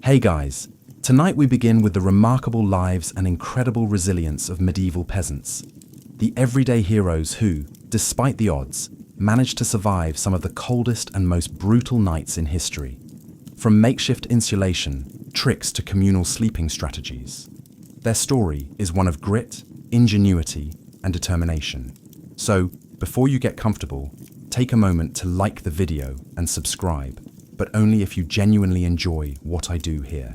Hey guys, tonight we begin with the remarkable lives and incredible resilience of medieval peasants. The everyday heroes who, despite the odds, managed to survive some of the coldest and most brutal nights in history. From makeshift insulation, tricks to communal sleeping strategies. Their story is one of grit, ingenuity, and determination. So, before you get comfortable, take a moment to like the video and subscribe, but only if you genuinely enjoy what I do here.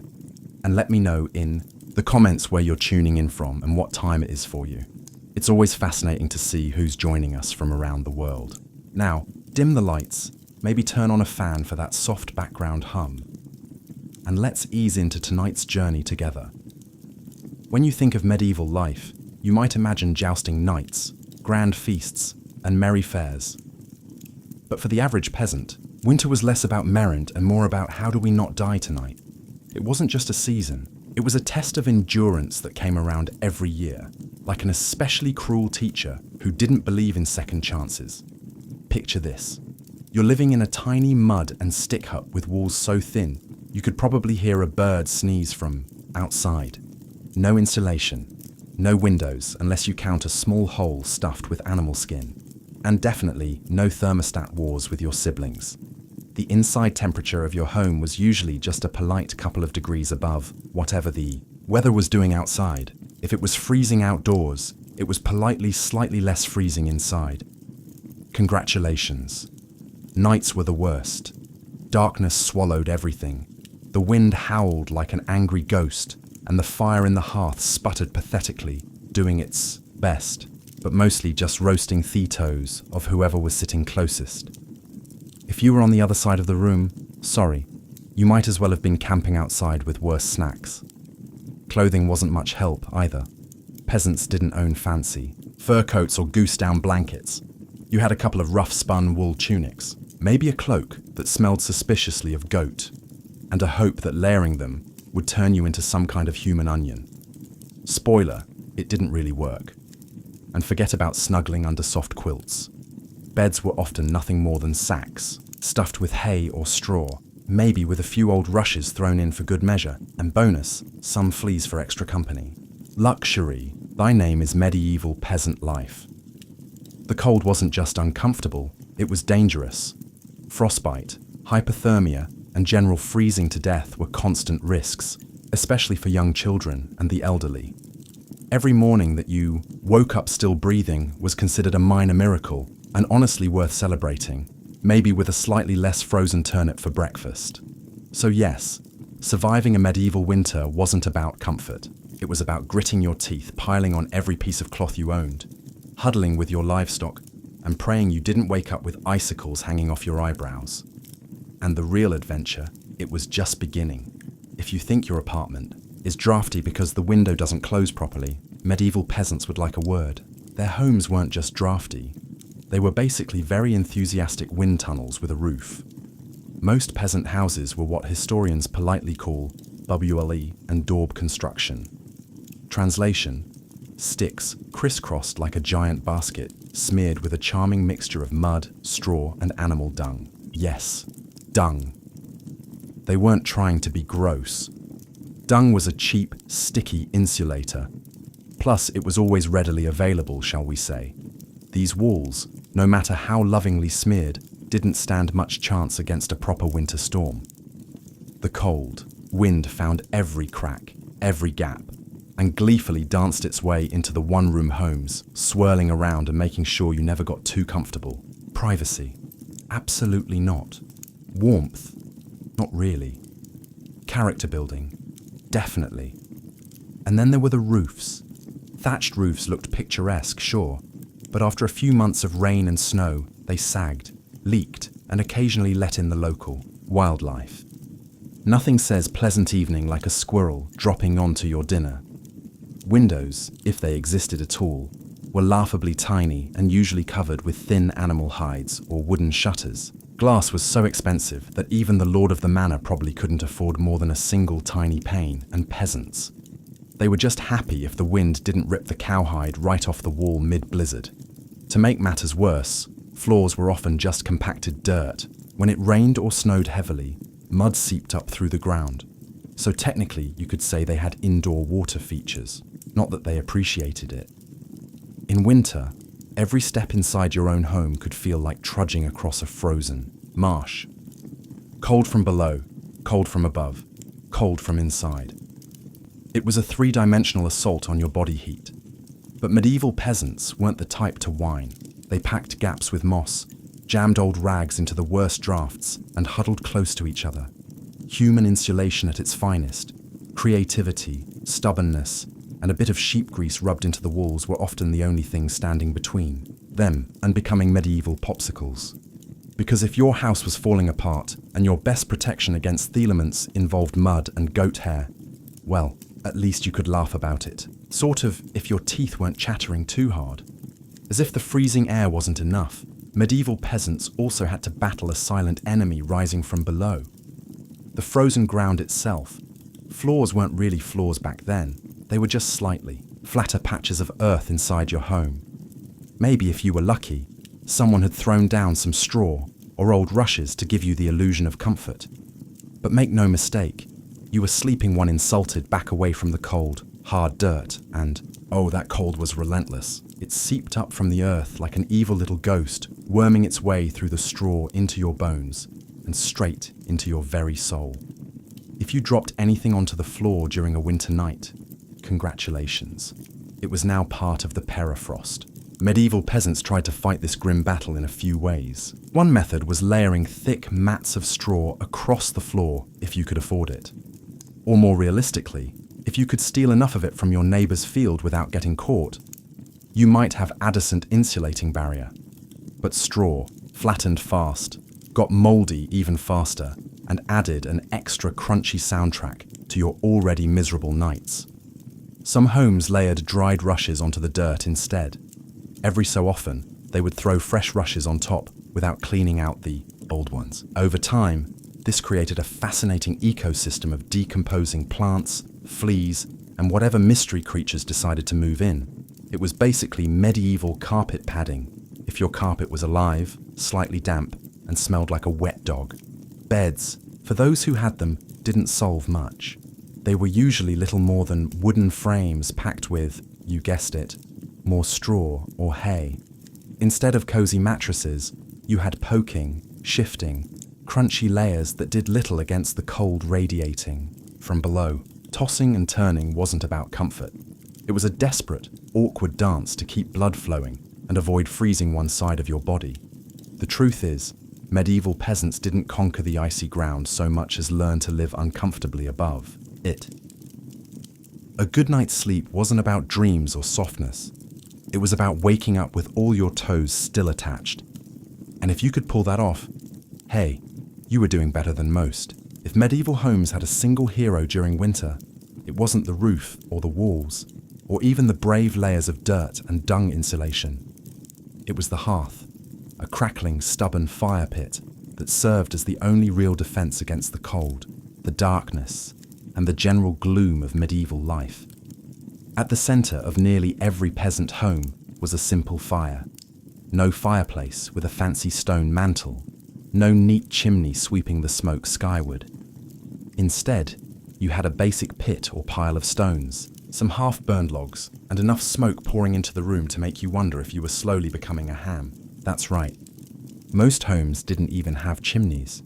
And let me know in the comments where you're tuning in from and what time it is for you. It's always fascinating to see who's joining us from around the world. Now, dim the lights, maybe turn on a fan for that soft background hum, and let's ease into tonight's journey together. When you think of medieval life, you might imagine jousting knights, grand feasts, and merry fairs. But for the average peasant, winter was less about merriment and more about how do we not die tonight. It wasn't just a season, it was a test of endurance that came around every year, like an especially cruel teacher who didn't believe in second chances. Picture this. You're living in a tiny mud and stick hut with walls so thin, you could probably hear a bird sneeze from outside. No insulation, no windows unless you count a small hole stuffed with animal skin, and definitely no thermostat wars with your siblings. The inside temperature of your home was usually just a polite couple of degrees above whatever the weather was doing outside. If it was freezing outdoors, it was politely slightly less freezing inside. Congratulations. Nights were the worst. Darkness swallowed everything. The wind howled like an angry ghost, and the fire in the hearth sputtered pathetically, doing its best, but mostly just roasting the toes of whoever was sitting closest. If you were on the other side of the room, sorry, you might as well have been camping outside with worse snacks. Clothing wasn't much help either. Peasants didn't own fancy fur coats or goose-down blankets. You had a couple of rough-spun wool tunics, maybe a cloak that smelled suspiciously of goat, and a hope that layering them would turn you into some kind of human onion. Spoiler, it didn't really work. And forget about snuggling under soft quilts. Beds were often nothing more than sacks, stuffed with hay or straw, maybe with a few old rushes thrown in for good measure, and bonus, some fleas for extra company. Luxury, thy name is medieval peasant life. The cold wasn't just uncomfortable, it was dangerous. Frostbite, hypothermia, and general freezing to death were constant risks, especially for young children and the elderly. Every morning that you woke up still breathing was considered a minor miracle and honestly worth celebrating, maybe with a slightly less frozen turnip for breakfast. So yes, surviving a medieval winter wasn't about comfort. It was about gritting your teeth, piling on every piece of cloth you owned, huddling with your livestock, and praying you didn't wake up with icicles hanging off your eyebrows. And the real adventure, it was just beginning. If you think your apartment is drafty because the window doesn't close properly, medieval peasants would like a word. Their homes weren't just drafty. They were basically very enthusiastic wind tunnels with a roof. Most peasant houses were what historians politely call WLE and daub construction. Translation: sticks crisscrossed like a giant basket, smeared with a charming mixture of mud, straw, and animal dung. Yes, dung. They weren't trying to be gross. Dung was a cheap, sticky insulator. Plus, it was always readily available, shall we say. These walls, no matter how lovingly smeared, didn't stand much chance against a proper winter storm. The cold wind found every crack, every gap, and gleefully danced its way into the one-room homes, swirling around and making sure you never got too comfortable. Privacy? Absolutely not. Warmth? Not really. Character building? Definitely. And then there were the roofs. Thatched roofs looked picturesque, sure, but after a few months of rain and snow, they sagged, leaked, and occasionally let in the local wildlife. Nothing says pleasant evening like a squirrel dropping onto your dinner. Windows, if they existed at all, were laughably tiny and usually covered with thin animal hides or wooden shutters. Glass was so expensive that even the lord of the manor probably couldn't afford more than a single tiny pane, and peasants. They were just happy if the wind didn't rip the cowhide right off the wall mid-blizzard. To make matters worse, floors were often just compacted dirt. When it rained or snowed heavily, mud seeped up through the ground. So technically, you could say they had indoor water features, not that they appreciated it. In winter, every step inside your own home could feel like trudging across a frozen marsh. Cold from below, cold from above, cold from inside. It was a three-dimensional assault on your body heat. But medieval peasants weren't the type to whine. They packed gaps with moss, jammed old rags into the worst drafts, and huddled close to each other. Human insulation at its finest, creativity, stubbornness, and a bit of sheep grease rubbed into the walls were often the only things standing between them and becoming medieval popsicles. Because if your house was falling apart and your best protection against the elements involved mud and goat hair, well, at least you could laugh about it. Sort of if your teeth weren't chattering too hard. As if the freezing air wasn't enough, medieval peasants also had to battle a silent enemy rising from below. The frozen ground itself. Floors weren't really floors back then. They were just slightly flatter patches of earth inside your home. Maybe if you were lucky, someone had thrown down some straw or old rushes to give you the illusion of comfort. But make no mistake, you were sleeping one insulted back away from the cold, hard dirt, and, oh, that cold was relentless. It seeped up from the earth like an evil little ghost, worming its way through the straw into your bones and straight into your very soul. If you dropped anything onto the floor during a winter night, congratulations. It was now part of the permafrost. Medieval peasants tried to fight this grim battle in a few ways. One method was layering thick mats of straw across the floor if you could afford it. Or more realistically, if you could steal enough of it from your neighbor's field without getting caught, you might have adjacent insulating barrier. But straw, flattened fast, got moldy even faster, and added an extra crunchy soundtrack to your already miserable nights. Some homes layered dried rushes onto the dirt instead. Every so often, they would throw fresh rushes on top without cleaning out the old ones. Over time, this created a fascinating ecosystem of decomposing plants, fleas, and whatever mystery creatures decided to move in. It was basically medieval carpet padding, if your carpet was alive, slightly damp, and smelled like a wet dog. Beds, for those who had them, didn't solve much. They were usually little more than wooden frames packed with, you guessed it, more straw or hay. Instead of cozy mattresses, you had poking, shifting, crunchy layers that did little against the cold radiating from below. Tossing and turning wasn't about comfort. It was a desperate, awkward dance to keep blood flowing and avoid freezing one side of your body. The truth is, medieval peasants didn't conquer the icy ground so much as learn to live uncomfortably above it. A good night's sleep wasn't about dreams or softness. It was about waking up with all your toes still attached. And if you could pull that off, hey, you were doing better than most. If medieval homes had a single hero during winter, it wasn't the roof or the walls, or even the brave layers of dirt and dung insulation. It was the hearth, a crackling, stubborn fire pit that served as the only real defense against the cold, the darkness, and the general gloom of medieval life. At the center of nearly every peasant home was a simple fire. No fireplace with a fancy stone mantel, no neat chimney sweeping the smoke skyward. Instead, you had a basic pit or pile of stones, some half-burned logs, and enough smoke pouring into the room to make you wonder if you were slowly becoming a ham. That's right. Most homes didn't even have chimneys.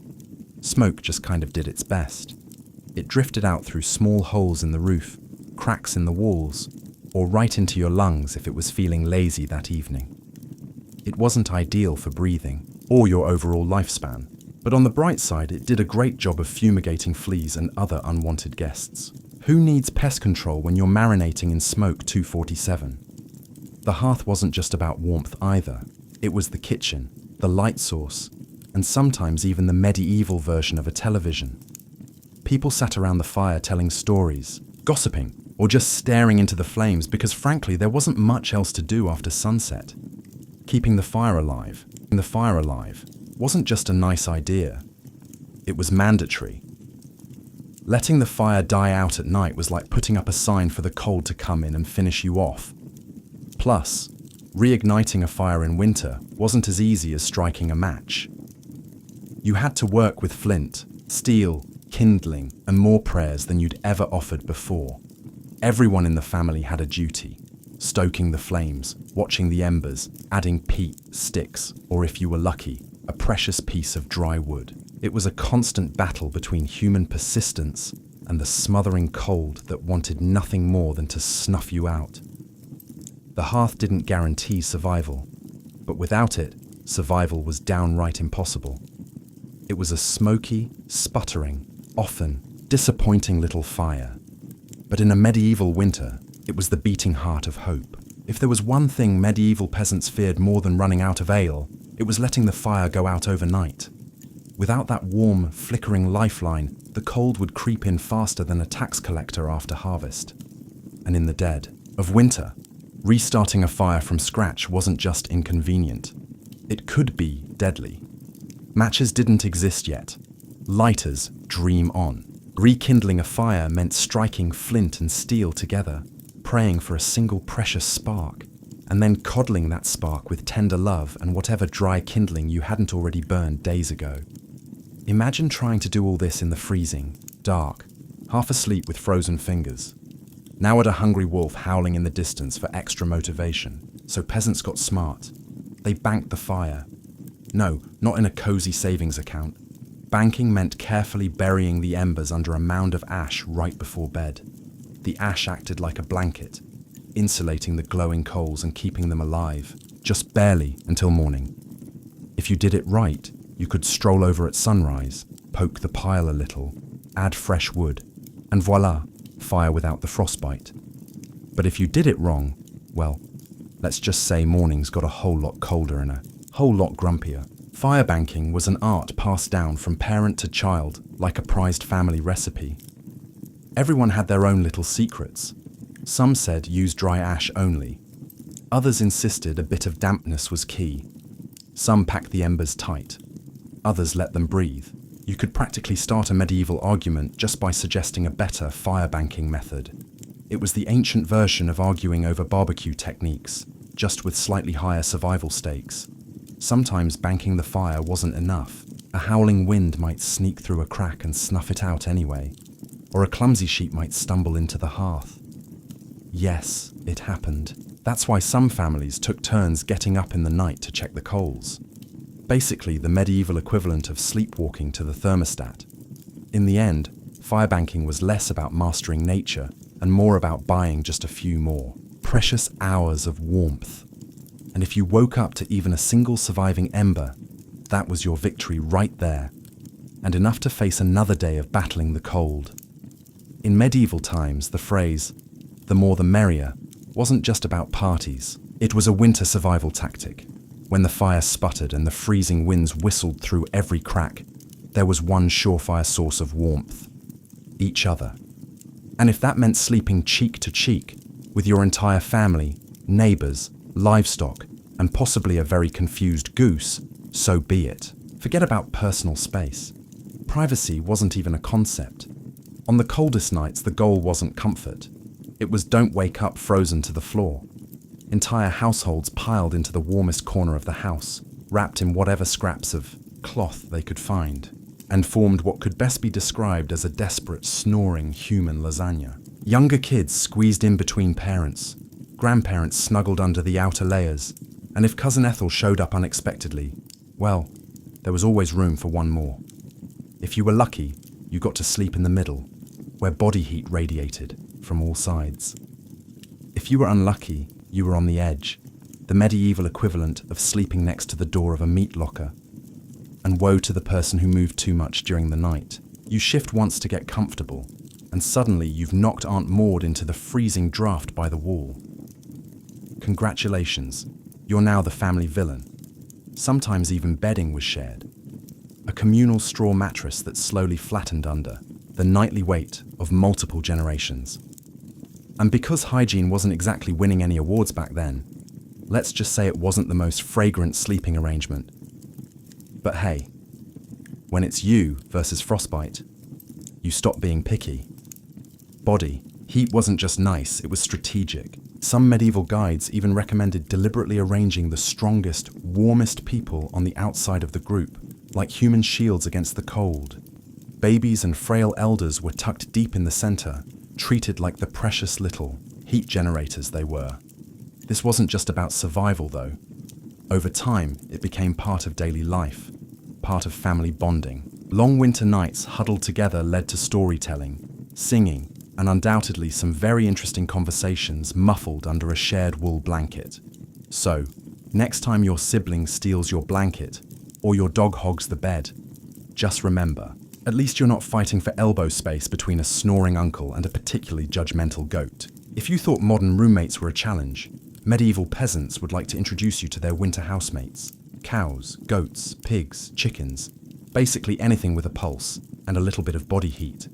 Smoke just kind of did its best. It drifted out through small holes in the roof, cracks in the walls, or right into your lungs if it was feeling lazy that evening. It wasn't ideal for breathing or your overall lifespan, but on the bright side, it did a great job of fumigating fleas and other unwanted guests. Who needs pest control when you're marinating in smoke 247? The hearth wasn't just about warmth either. It was the kitchen, the light source, and sometimes even the medieval version of a television. People sat around the fire telling stories, gossiping, or just staring into the flames because frankly there wasn't much else to do after sunset. Keeping the fire alive wasn't just a nice idea. It was mandatory. Letting the fire die out at night was like putting up a sign for the cold to come in and finish you off. Plus, reigniting a fire in winter wasn't as easy as striking a match. You had to work with flint, steel, kindling, and more prayers than you'd ever offered before. Everyone in the family had a duty: stoking the flames, watching the embers, adding peat, sticks, or if you were lucky, a precious piece of dry wood. It was a constant battle between human persistence and the smothering cold that wanted nothing more than to snuff you out. The hearth didn't guarantee survival, but without it, survival was downright impossible. It was a smoky, sputtering, often disappointing little fire. But in a medieval winter, it was the beating heart of hope. If there was one thing medieval peasants feared more than running out of ale, it was letting the fire go out overnight. Without that warm, flickering lifeline, the cold would creep in faster than a tax collector after harvest. And in the dead of winter, restarting a fire from scratch wasn't just inconvenient. It could be deadly. Matches didn't exist yet. Lighters dream on. Rekindling a fire meant striking flint and steel together, praying for a single precious spark, and then coddling that spark with tender love and whatever dry kindling you hadn't already burned days ago. Imagine trying to do all this in the freezing, dark, half asleep with frozen fingers. Now at a hungry wolf howling in the distance for extra motivation, so peasants got smart. They banked the fire. No, not in a cozy savings account. Banking meant carefully burying the embers under a mound of ash right before bed. The ash acted like a blanket, insulating the glowing coals and keeping them alive, just barely until morning. If you did it right, you could stroll over at sunrise, poke the pile a little, add fresh wood, and voila, fire without the frostbite. But if you did it wrong, well, let's just say mornings got a whole lot colder and a whole lot grumpier. Fire banking was an art passed down from parent to child, like a prized family recipe. Everyone had their own little secrets. Some said use dry ash only. Others insisted a bit of dampness was key. Some packed the embers tight. Others let them breathe. You could practically start a medieval argument just by suggesting a better fire banking method. It was the ancient version of arguing over barbecue techniques, just with slightly higher survival stakes. Sometimes banking the fire wasn't enough. A howling wind might sneak through a crack and snuff it out anyway. Or a clumsy sheep might stumble into the hearth. Yes, it happened. That's why some families took turns getting up in the night to check the coals. Basically, the medieval equivalent of sleepwalking to the thermostat. In the end, firebanking was less about mastering nature and more about buying just a few more precious hours of warmth. And if you woke up to even a single surviving ember, that was your victory right there, and enough to face another day of battling the cold. In medieval times, the phrase, "the more the merrier," wasn't just about parties. It was a winter survival tactic. When the fire sputtered and the freezing winds whistled through every crack, there was one surefire source of warmth: each other. And if that meant sleeping cheek to cheek with your entire family, neighbors, livestock, and possibly a very confused goose, so be it. Forget about personal space. Privacy wasn't even a concept. On the coldest nights, the goal wasn't comfort. It was don't wake up frozen to the floor. Entire households piled into the warmest corner of the house, wrapped in whatever scraps of cloth they could find, and formed what could best be described as a desperate, snoring human lasagna. Younger kids squeezed in between parents, grandparents snuggled under the outer layers, and if Cousin Ethel showed up unexpectedly, well, there was always room for one more. If you were lucky, you got to sleep in the middle, where body heat radiated from all sides. If you were unlucky, you were on the edge, the medieval equivalent of sleeping next to the door of a meat locker. And woe to the person who moved too much during the night. You shift once to get comfortable, and suddenly you've knocked Aunt Maud into the freezing draft by the wall. Congratulations, you're now the family villain. Sometimes even bedding was shared. A communal straw mattress that slowly flattened under, the nightly weight of multiple generations. And because hygiene wasn't exactly winning any awards back then, let's just say it wasn't the most fragrant sleeping arrangement. But hey, when it's you versus frostbite, you stop being picky. Body heat wasn't just nice, it was strategic. Some medieval guides even recommended deliberately arranging the strongest, warmest people on the outside of the group, like human shields against the cold. Babies and frail elders were tucked deep in the center, treated like the precious little heat generators they were. This wasn't just about survival, though. Over time, it became part of daily life, part of family bonding. Long winter nights huddled together led to storytelling, singing, and undoubtedly some very interesting conversations muffled under a shared wool blanket. So, next time your sibling steals your blanket, or your dog hogs the bed, just remember, at least you're not fighting for elbow space between a snoring uncle and a particularly judgmental goat. If you thought modern roommates were a challenge, medieval peasants would like to introduce you to their winter housemates. Cows, goats, pigs, chickens, basically anything with a pulse and a little bit of body heat.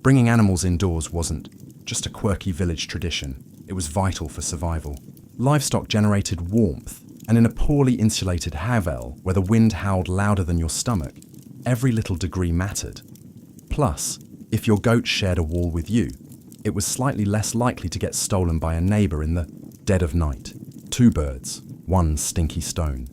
Bringing animals indoors wasn't just a quirky village tradition, it was vital for survival. Livestock generated warmth, and in a poorly insulated havel where the wind howled louder than your stomach, every little degree mattered. Plus, if your goat shared a wall with you, it was slightly less likely to get stolen by a neighbor in the dead of night. 2 birds, 1 stinky stone.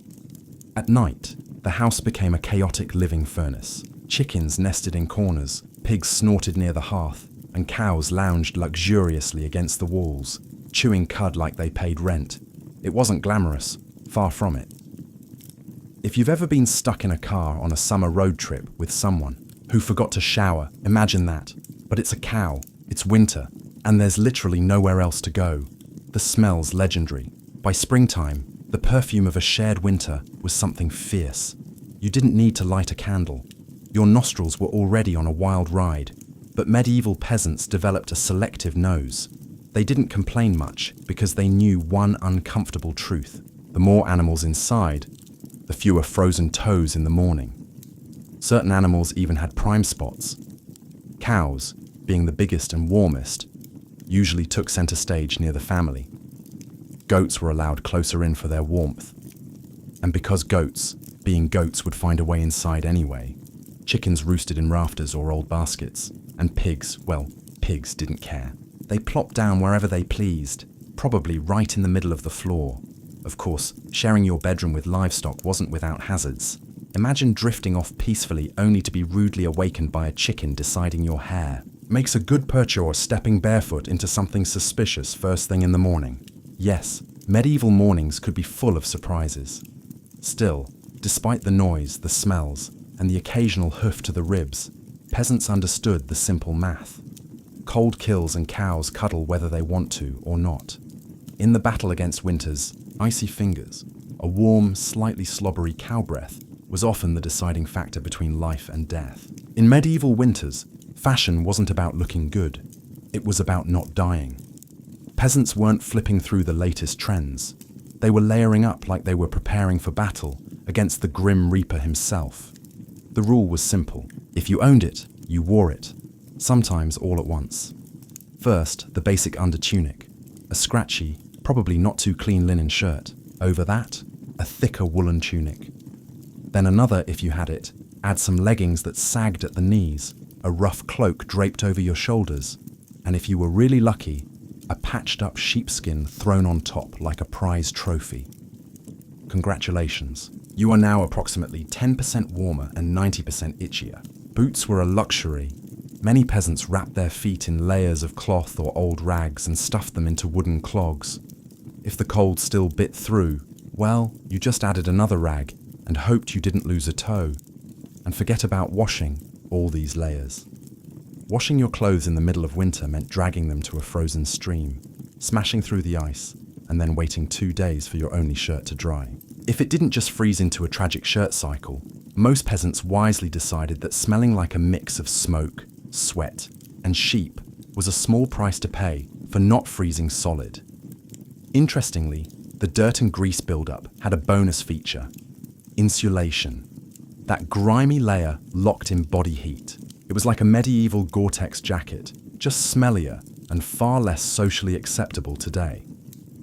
At night, the house became a chaotic living furnace. Chickens nested in corners, pigs snorted near the hearth, and cows lounged luxuriously against the walls, chewing cud like they paid rent. It wasn't glamorous, far from it. If you've ever been stuck in a car on a summer road trip with someone who forgot to shower, imagine that. But it's a cow, it's winter, and there's literally nowhere else to go. The smell's legendary. By springtime, the perfume of a shared winter was something fierce. You didn't need to light a candle. Your nostrils were already on a wild ride, but medieval peasants developed a selective nose. They didn't complain much because they knew one uncomfortable truth. The more animals inside, the fewer frozen toes in the morning. Certain animals even had prime spots. Cows, being the biggest and warmest, usually took center stage near the family. Goats were allowed closer in for their warmth. And because goats, being goats, would find a way inside anyway, chickens roosted in rafters or old baskets, and pigs, well, pigs didn't care. They plopped down wherever they pleased, probably right in the middle of the floor. Of course, sharing your bedroom with livestock wasn't without hazards. Imagine drifting off peacefully only to be rudely awakened by a chicken deciding your hair. Makes a good percher or stepping barefoot into something suspicious first thing in the morning. Yes, medieval mornings could be full of surprises. Still, despite the noise, the smells, and the occasional hoof to the ribs, peasants understood the simple math. Cold kills and cows cuddle whether they want to or not. In the battle against winter's icy fingers, a warm, slightly slobbery cow breath was often the deciding factor between life and death. In medieval winters, fashion wasn't about looking good. It was about not dying. Peasants weren't flipping through the latest trends. They were layering up like they were preparing for battle against the grim reaper himself. The rule was simple. If you owned it, you wore it, sometimes all at once. First, the basic undertunic, a scratchy, probably not too clean linen shirt. Over that, a thicker woolen tunic. Then another, if you had it, add some leggings that sagged at the knees, a rough cloak draped over your shoulders, and if you were really lucky, a patched up sheepskin thrown on top like a prize trophy. Congratulations, you are now approximately 10% warmer and 90% itchier. Boots were a luxury. Many peasants wrapped their feet in layers of cloth or old rags and stuffed them into wooden clogs. If the cold still bit through, well, you just added another rag and hoped you didn't lose a toe. And forget about washing all these layers. Washing your clothes in the middle of winter meant dragging them to a frozen stream, smashing through the ice, and then waiting 2 days for your only shirt to dry. If it didn't just freeze into a tragic shirt cycle, most peasants wisely decided that smelling like a mix of smoke, sweat, and sheep was a small price to pay for not freezing solid. Interestingly, the dirt and grease buildup had a bonus feature: insulation. That grimy layer locked in body heat. It was like a medieval Gore-Tex jacket, just smellier and far less socially acceptable today.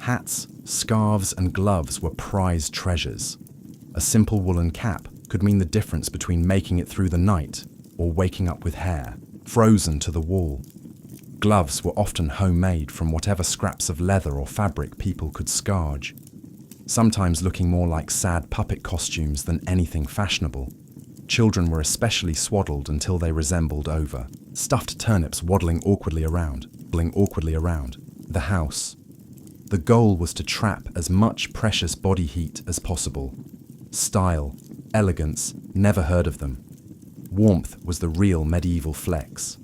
Hats, scarves, and gloves were prized treasures. A simple woolen cap could mean the difference between making it through the night or waking up with hair, frozen to the wall. Gloves were often homemade from whatever scraps of leather or fabric people could scourge, sometimes looking more like sad puppet costumes than anything fashionable. Children were especially swaddled until they resembled over. Stuffed turnips waddling awkwardly around. The house. The goal was to trap as much precious body heat as possible. Style, elegance, never heard of them. Warmth was the real medieval flex.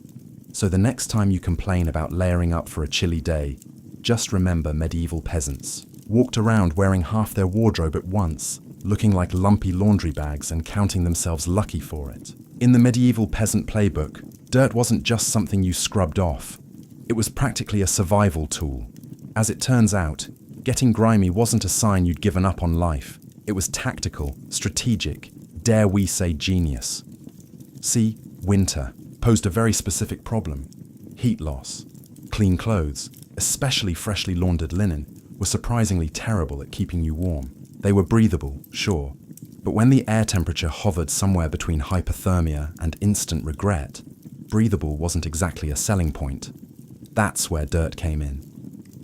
So the next time you complain about layering up for a chilly day, just remember medieval peasants walked around wearing half their wardrobe at once, looking like lumpy laundry bags and counting themselves lucky for it. In the medieval peasant playbook, dirt wasn't just something you scrubbed off. It was practically a survival tool. As it turns out, getting grimy wasn't a sign you'd given up on life. It was tactical, strategic, dare we say genius. See, winter posed a very specific problem. Heat loss. Clean clothes, especially freshly laundered linen, were surprisingly terrible at keeping you warm. They were breathable, sure, but when the air temperature hovered somewhere between hypothermia and instant regret, breathable wasn't exactly a selling point. That's where dirt came in.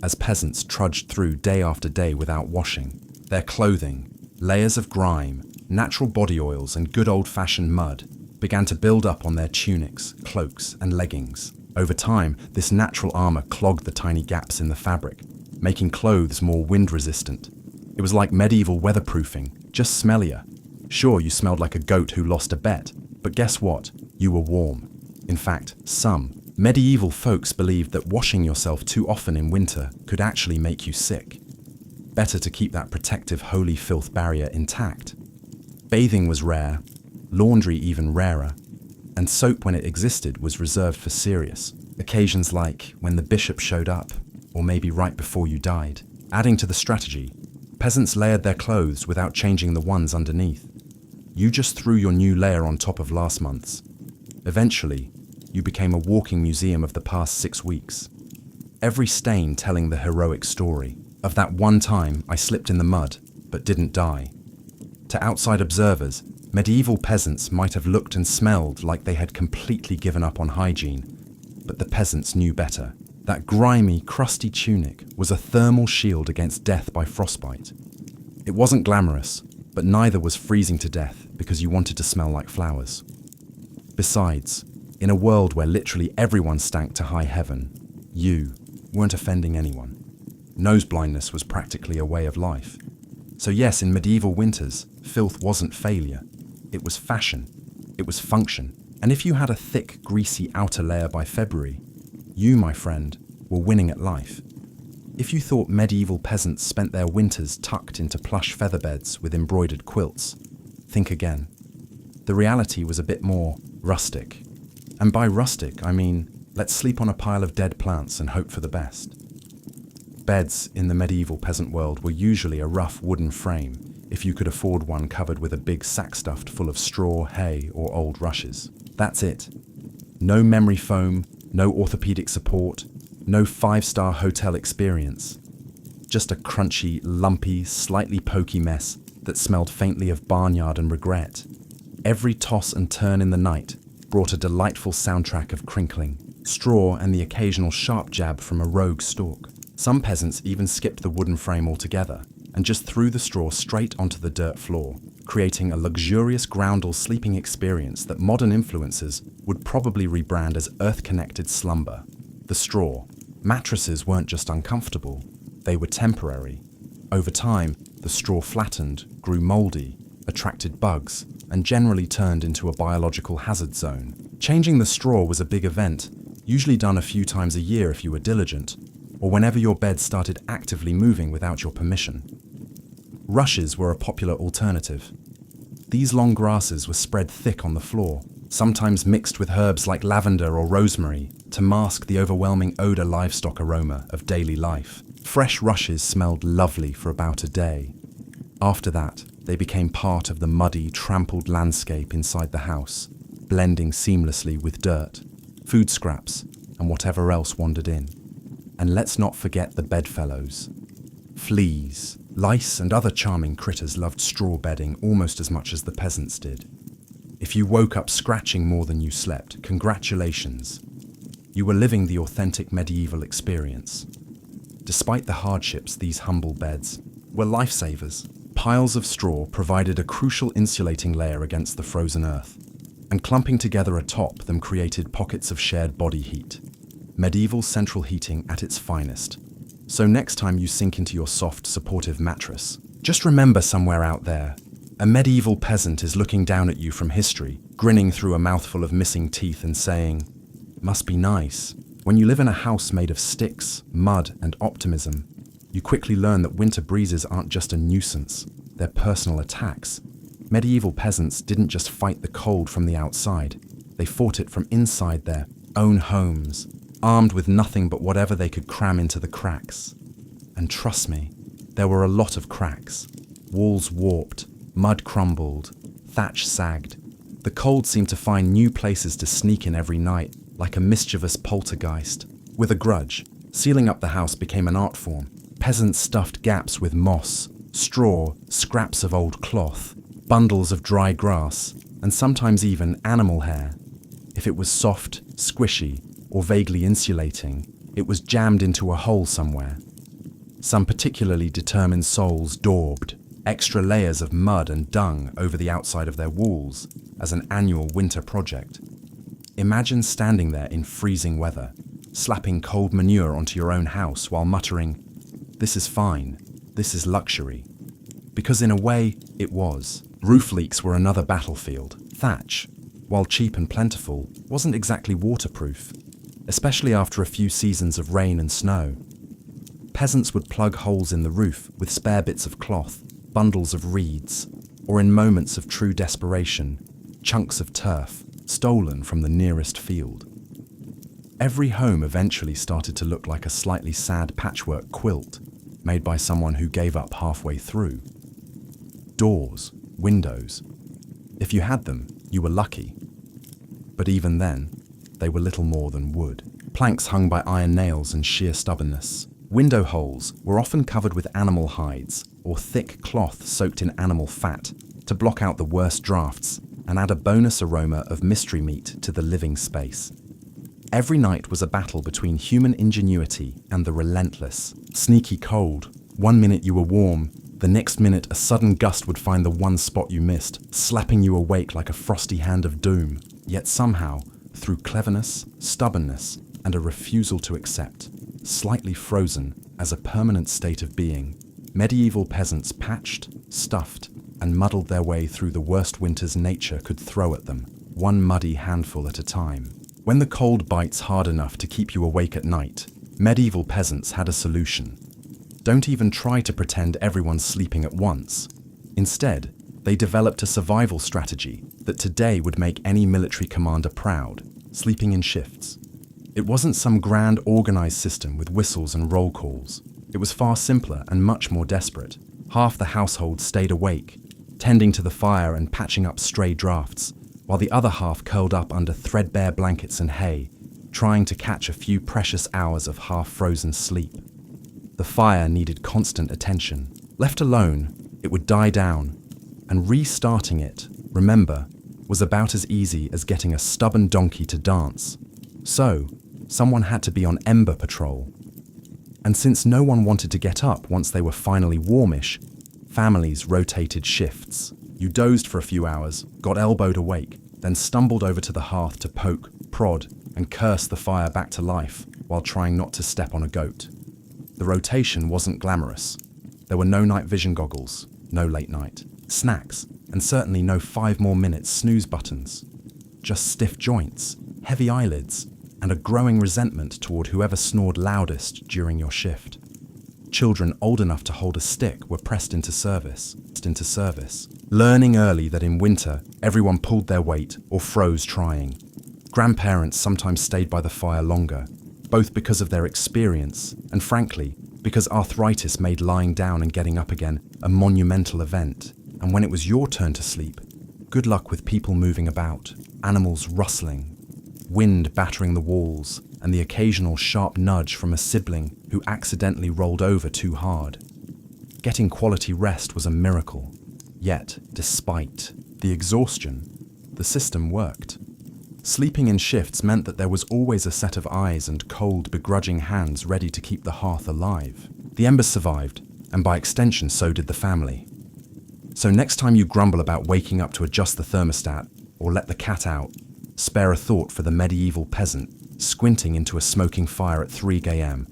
As peasants trudged through day after day without washing, their clothing, layers of grime, natural body oils and good old-fashioned mud began to build up on their tunics, cloaks and leggings. Over time, this natural armor clogged the tiny gaps in the fabric, making clothes more wind-resistant. It was like medieval weatherproofing, just smellier. Sure, you smelled like a goat who lost a bet, but guess what? You were warm. In fact, some medieval folks believed that washing yourself too often in winter could actually make you sick. Better to keep that protective holy filth barrier intact. Bathing was rare, laundry even rarer, and soap when it existed was reserved for serious occasions like when the bishop showed up, or maybe right before you died. Adding to the strategy, peasants layered their clothes without changing the ones underneath. You just threw your new layer on top of last month's. Eventually, you became a walking museum of the past 6 weeks. Every stain telling the heroic story of that one time I slipped in the mud but didn't die. To outside observers, medieval peasants might have looked and smelled like they had completely given up on hygiene, but the peasants knew better. That grimy, crusty tunic was a thermal shield against death by frostbite. It wasn't glamorous, but neither was freezing to death because you wanted to smell like flowers. Besides, in a world where literally everyone stank to high heaven, you weren't offending anyone. Nose blindness was practically a way of life. So yes, in medieval winters, filth wasn't failure. It was fashion. It was function. And if you had a thick, greasy outer layer by February, you, my friend, were winning at life. If you thought medieval peasants spent their winters tucked into plush featherbeds with embroidered quilts, think again. The reality was a bit more rustic. And by rustic, I mean, let's sleep on a pile of dead plants and hope for the best. Beds in the medieval peasant world were usually a rough wooden frame, if you could afford one covered with a big sack stuffed full of straw, hay, or old rushes. That's it. No memory foam, no orthopedic support, no 5-star hotel experience. Just a crunchy, lumpy, slightly pokey mess that smelled faintly of barnyard and regret. Every toss and turn in the night brought a delightful soundtrack of crinkling, straw and the occasional sharp jab from a rogue stalk. Some peasants even skipped the wooden frame altogether and just threw the straw straight onto the dirt floor, creating a luxurious groundal sleeping experience that modern influencers would probably rebrand as earth-connected slumber. The straw. Mattresses weren't just uncomfortable, they were temporary. Over time, the straw flattened, grew moldy, attracted bugs, and generally turned into a biological hazard zone. Changing the straw was a big event, usually done a few times a year if you were diligent, or whenever your bed started actively moving without your permission. Rushes were a popular alternative. These long grasses were spread thick on the floor, sometimes mixed with herbs like lavender or rosemary to mask the overwhelming odor livestock aroma of daily life. Fresh rushes smelled lovely for about a day. After that, they became part of the muddy, trampled landscape inside the house, blending seamlessly with dirt, food scraps, and whatever else wandered in. And let's not forget the bedfellows. Fleas, lice, and other charming critters loved straw bedding almost as much as the peasants did. If you woke up scratching more than you slept, congratulations. You were living the authentic medieval experience. Despite the hardships, these humble beds were lifesavers. Piles of straw provided a crucial insulating layer against the frozen earth, and clumping together atop them created pockets of shared body heat. Medieval central heating at its finest. So next time you sink into your soft, supportive mattress, just remember somewhere out there, a medieval peasant is looking down at you from history, grinning through a mouthful of missing teeth and saying, "Must be nice." When you live in a house made of sticks, mud, and optimism, you quickly learn that winter breezes aren't just a nuisance, they're personal attacks. Medieval peasants didn't just fight the cold from the outside, they fought it from inside their own homes, armed with nothing but whatever they could cram into the cracks. And trust me, there were a lot of cracks. Walls warped, mud crumbled, thatch sagged. The cold seemed to find new places to sneak in every night, like a mischievous poltergeist. With a grudge, sealing up the house became an art form. Peasants stuffed gaps with moss, straw, scraps of old cloth, bundles of dry grass, and sometimes even animal hair. If it was soft, squishy, or vaguely insulating, it was jammed into a hole somewhere. Some particularly determined souls daubed extra layers of mud and dung over the outside of their walls as an annual winter project. Imagine standing there in freezing weather, slapping cold manure onto your own house while muttering, "This is fine, this is luxury." Because in a way, it was. Roof leaks were another battlefield. Thatch, while cheap and plentiful, wasn't exactly waterproof, especially after a few seasons of rain and snow. Peasants would plug holes in the roof with spare bits of cloth, bundles of reeds, or in moments of true desperation, chunks of turf stolen from the nearest field. Every home eventually started to look like a slightly sad patchwork quilt made by someone who gave up halfway through. Doors, windows. If you had them, you were lucky. But even then, they were little more than wood. Planks hung by iron nails and sheer stubbornness. Window holes were often covered with animal hides or thick cloth soaked in animal fat to block out the worst drafts and add a bonus aroma of mystery meat to the living space. Every night was a battle between human ingenuity and the relentless, sneaky cold. One minute you were warm, the next minute a sudden gust would find the one spot you missed, slapping you awake like a frosty hand of doom. Yet somehow, through cleverness, stubbornness, and a refusal to accept, slightly frozen as a permanent state of being, medieval peasants patched, stuffed, and muddled their way through the worst winters nature could throw at them, one muddy handful at a time. When the cold bites hard enough to keep you awake at night, medieval peasants had a solution. Don't even try to pretend everyone's sleeping at once. Instead, they developed a survival strategy that today would make any military commander proud, sleeping in shifts. It wasn't some grand organized system with whistles and roll calls. It was far simpler and much more desperate. Half the household stayed awake, tending to the fire and patching up stray drafts, while the other half curled up under threadbare blankets and hay, trying to catch a few precious hours of half-frozen sleep. The fire needed constant attention. Left alone, it would die down, and restarting it, remember, was about as easy as getting a stubborn donkey to dance. So, someone had to be on ember patrol. And since no one wanted to get up once they were finally warmish, families rotated shifts. You dozed for a few hours, got elbowed awake, then stumbled over to the hearth to poke, prod, and curse the fire back to life while trying not to step on a goat. The rotation wasn't glamorous. There were no night vision goggles, no late night, snacks, and certainly no 5 more minutes snooze buttons. Just stiff joints, heavy eyelids, and a growing resentment toward whoever snored loudest during your shift. Children old enough to hold a stick were pressed into service, learning early that in winter, everyone pulled their weight or froze trying. Grandparents sometimes stayed by the fire longer, both because of their experience and, frankly, because arthritis made lying down and getting up again a monumental event. And when it was your turn to sleep, good luck with people moving about, animals rustling, wind battering the walls, and the occasional sharp nudge from a sibling who accidentally rolled over too hard. Getting quality rest was a miracle. Yet, despite the exhaustion, the system worked. Sleeping in shifts meant that there was always a set of eyes and cold, begrudging hands ready to keep the hearth alive. The embers survived, and by extension so did the family. So next time you grumble about waking up to adjust the thermostat or let the cat out, spare a thought for the medieval peasant squinting into a smoking fire at 3 a.m.,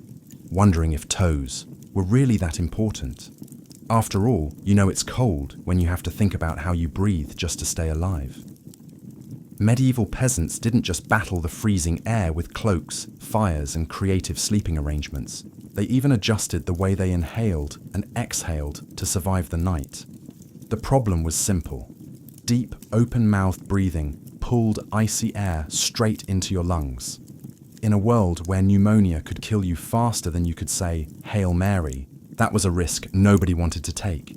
wondering if toes were really that important. After all, you know it's cold when you have to think about how you breathe just to stay alive. Medieval peasants didn't just battle the freezing air with cloaks, fires, and creative sleeping arrangements. They even adjusted the way they inhaled and exhaled to survive the night. The problem was simple. Deep, open-mouthed breathing pulled icy air straight into your lungs. In a world where pneumonia could kill you faster than you could say, "Hail Mary," that was a risk nobody wanted to take.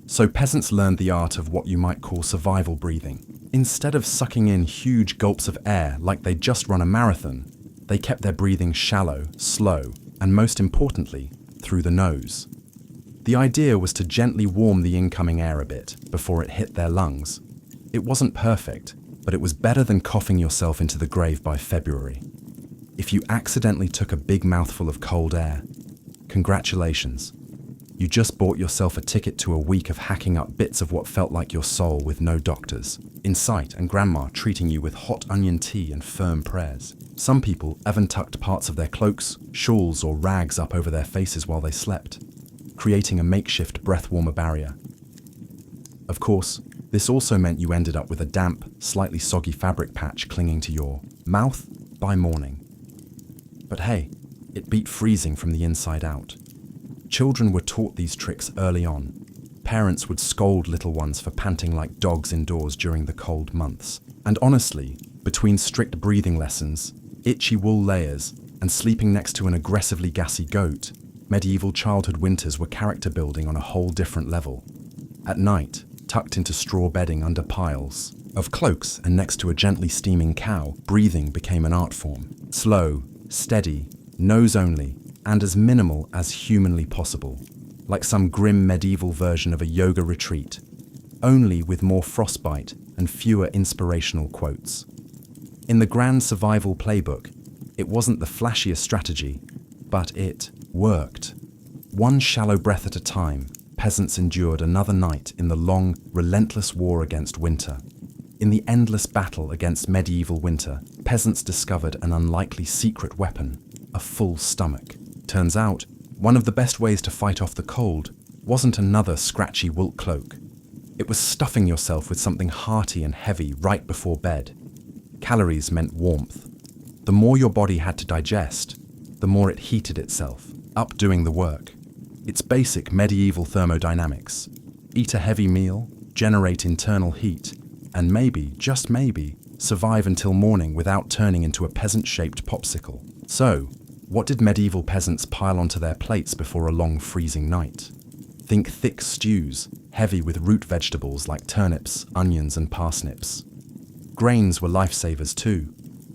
So peasants learned the art of what you might call survival breathing. Instead of sucking in huge gulps of air like they'd just run a marathon, they kept their breathing shallow, slow, and most importantly, through the nose. The idea was to gently warm the incoming air a bit before it hit their lungs. It wasn't perfect, but it was better than coughing yourself into the grave by February. If you accidentally took a big mouthful of cold air, congratulations. You just bought yourself a ticket to a week of hacking up bits of what felt like your soul with no doctors in sight and grandma treating you with hot onion tea and firm prayers. Some people even tucked parts of their cloaks, shawls, or rags up over their faces while they slept, creating a makeshift breath-warmer barrier. Of course, this also meant you ended up with a damp, slightly soggy fabric patch clinging to your mouth by morning. But hey, it beat freezing from the inside out. Children were taught these tricks early on. Parents would scold little ones for panting like dogs indoors during the cold months. And honestly, between strict breathing lessons, itchy wool layers, and sleeping next to an aggressively gassy goat, medieval childhood winters were character building on a whole different level. At night, tucked into straw bedding under piles of cloaks and next to a gently steaming cow, breathing became an art form. Slow, steady, nose only, and as minimal as humanly possible, like some grim medieval version of a yoga retreat, only with more frostbite and fewer inspirational quotes. In the grand survival playbook, it wasn't the flashiest strategy, but it worked. One shallow breath at a time, peasants endured another night in the long, relentless war against winter. In the endless battle against medieval winter, peasants discovered an unlikely secret weapon, a full stomach. Turns out, one of the best ways to fight off the cold wasn't another scratchy wool cloak. It was stuffing yourself with something hearty and heavy right before bed. Calories meant warmth. The more your body had to digest, the more it heated itself, up doing the work. It's basic medieval thermodynamics. Eat a heavy meal, generate internal heat, and maybe, just maybe, survive until morning without turning into a peasant-shaped popsicle. So, what did medieval peasants pile onto their plates before a long freezing night? Think thick stews, heavy with root vegetables like turnips, onions, and parsnips. Grains were lifesavers too.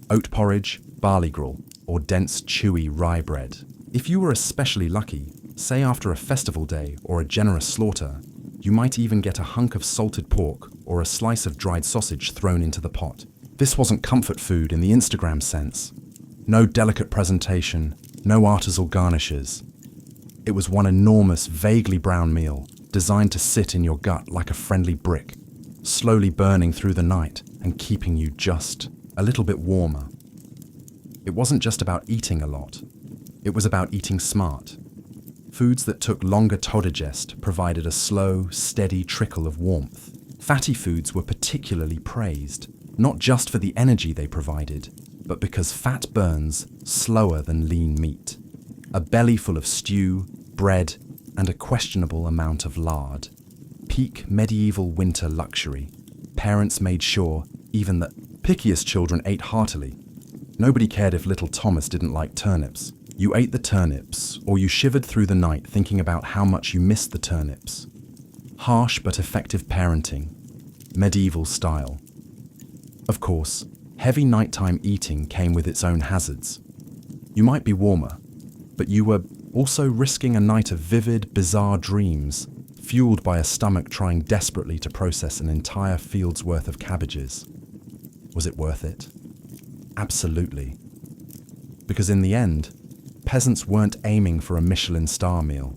Oat porridge, barley gruel, or dense, chewy rye bread. If you were especially lucky, say after a festival day or a generous slaughter, you might even get a hunk of salted pork or a slice of dried sausage thrown into the pot. This wasn't comfort food in the Instagram sense. No delicate presentation, no artisanal garnishes. It was one enormous, vaguely brown meal, designed to sit in your gut like a friendly brick, slowly burning through the night and keeping you just a little bit warmer. It wasn't just about eating a lot. It was about eating smart. Foods that took longer to digest provided a slow, steady trickle of warmth. Fatty foods were particularly praised, not just for the energy they provided, but because fat burns slower than lean meat. A belly full of stew, bread, and a questionable amount of lard. Peak medieval winter luxury. Parents made sure even the pickiest children ate heartily. Nobody cared if little Thomas didn't like turnips. You ate the turnips, or you shivered through the night thinking about how much you missed the turnips. Harsh but effective parenting. Medieval style. Of course, heavy nighttime eating came with its own hazards. You might be warmer, but you were also risking a night of vivid, bizarre dreams, fueled by a stomach trying desperately to process an entire field's worth of cabbages. Was it worth it? Absolutely. Because in the end, peasants weren't aiming for a Michelin star meal.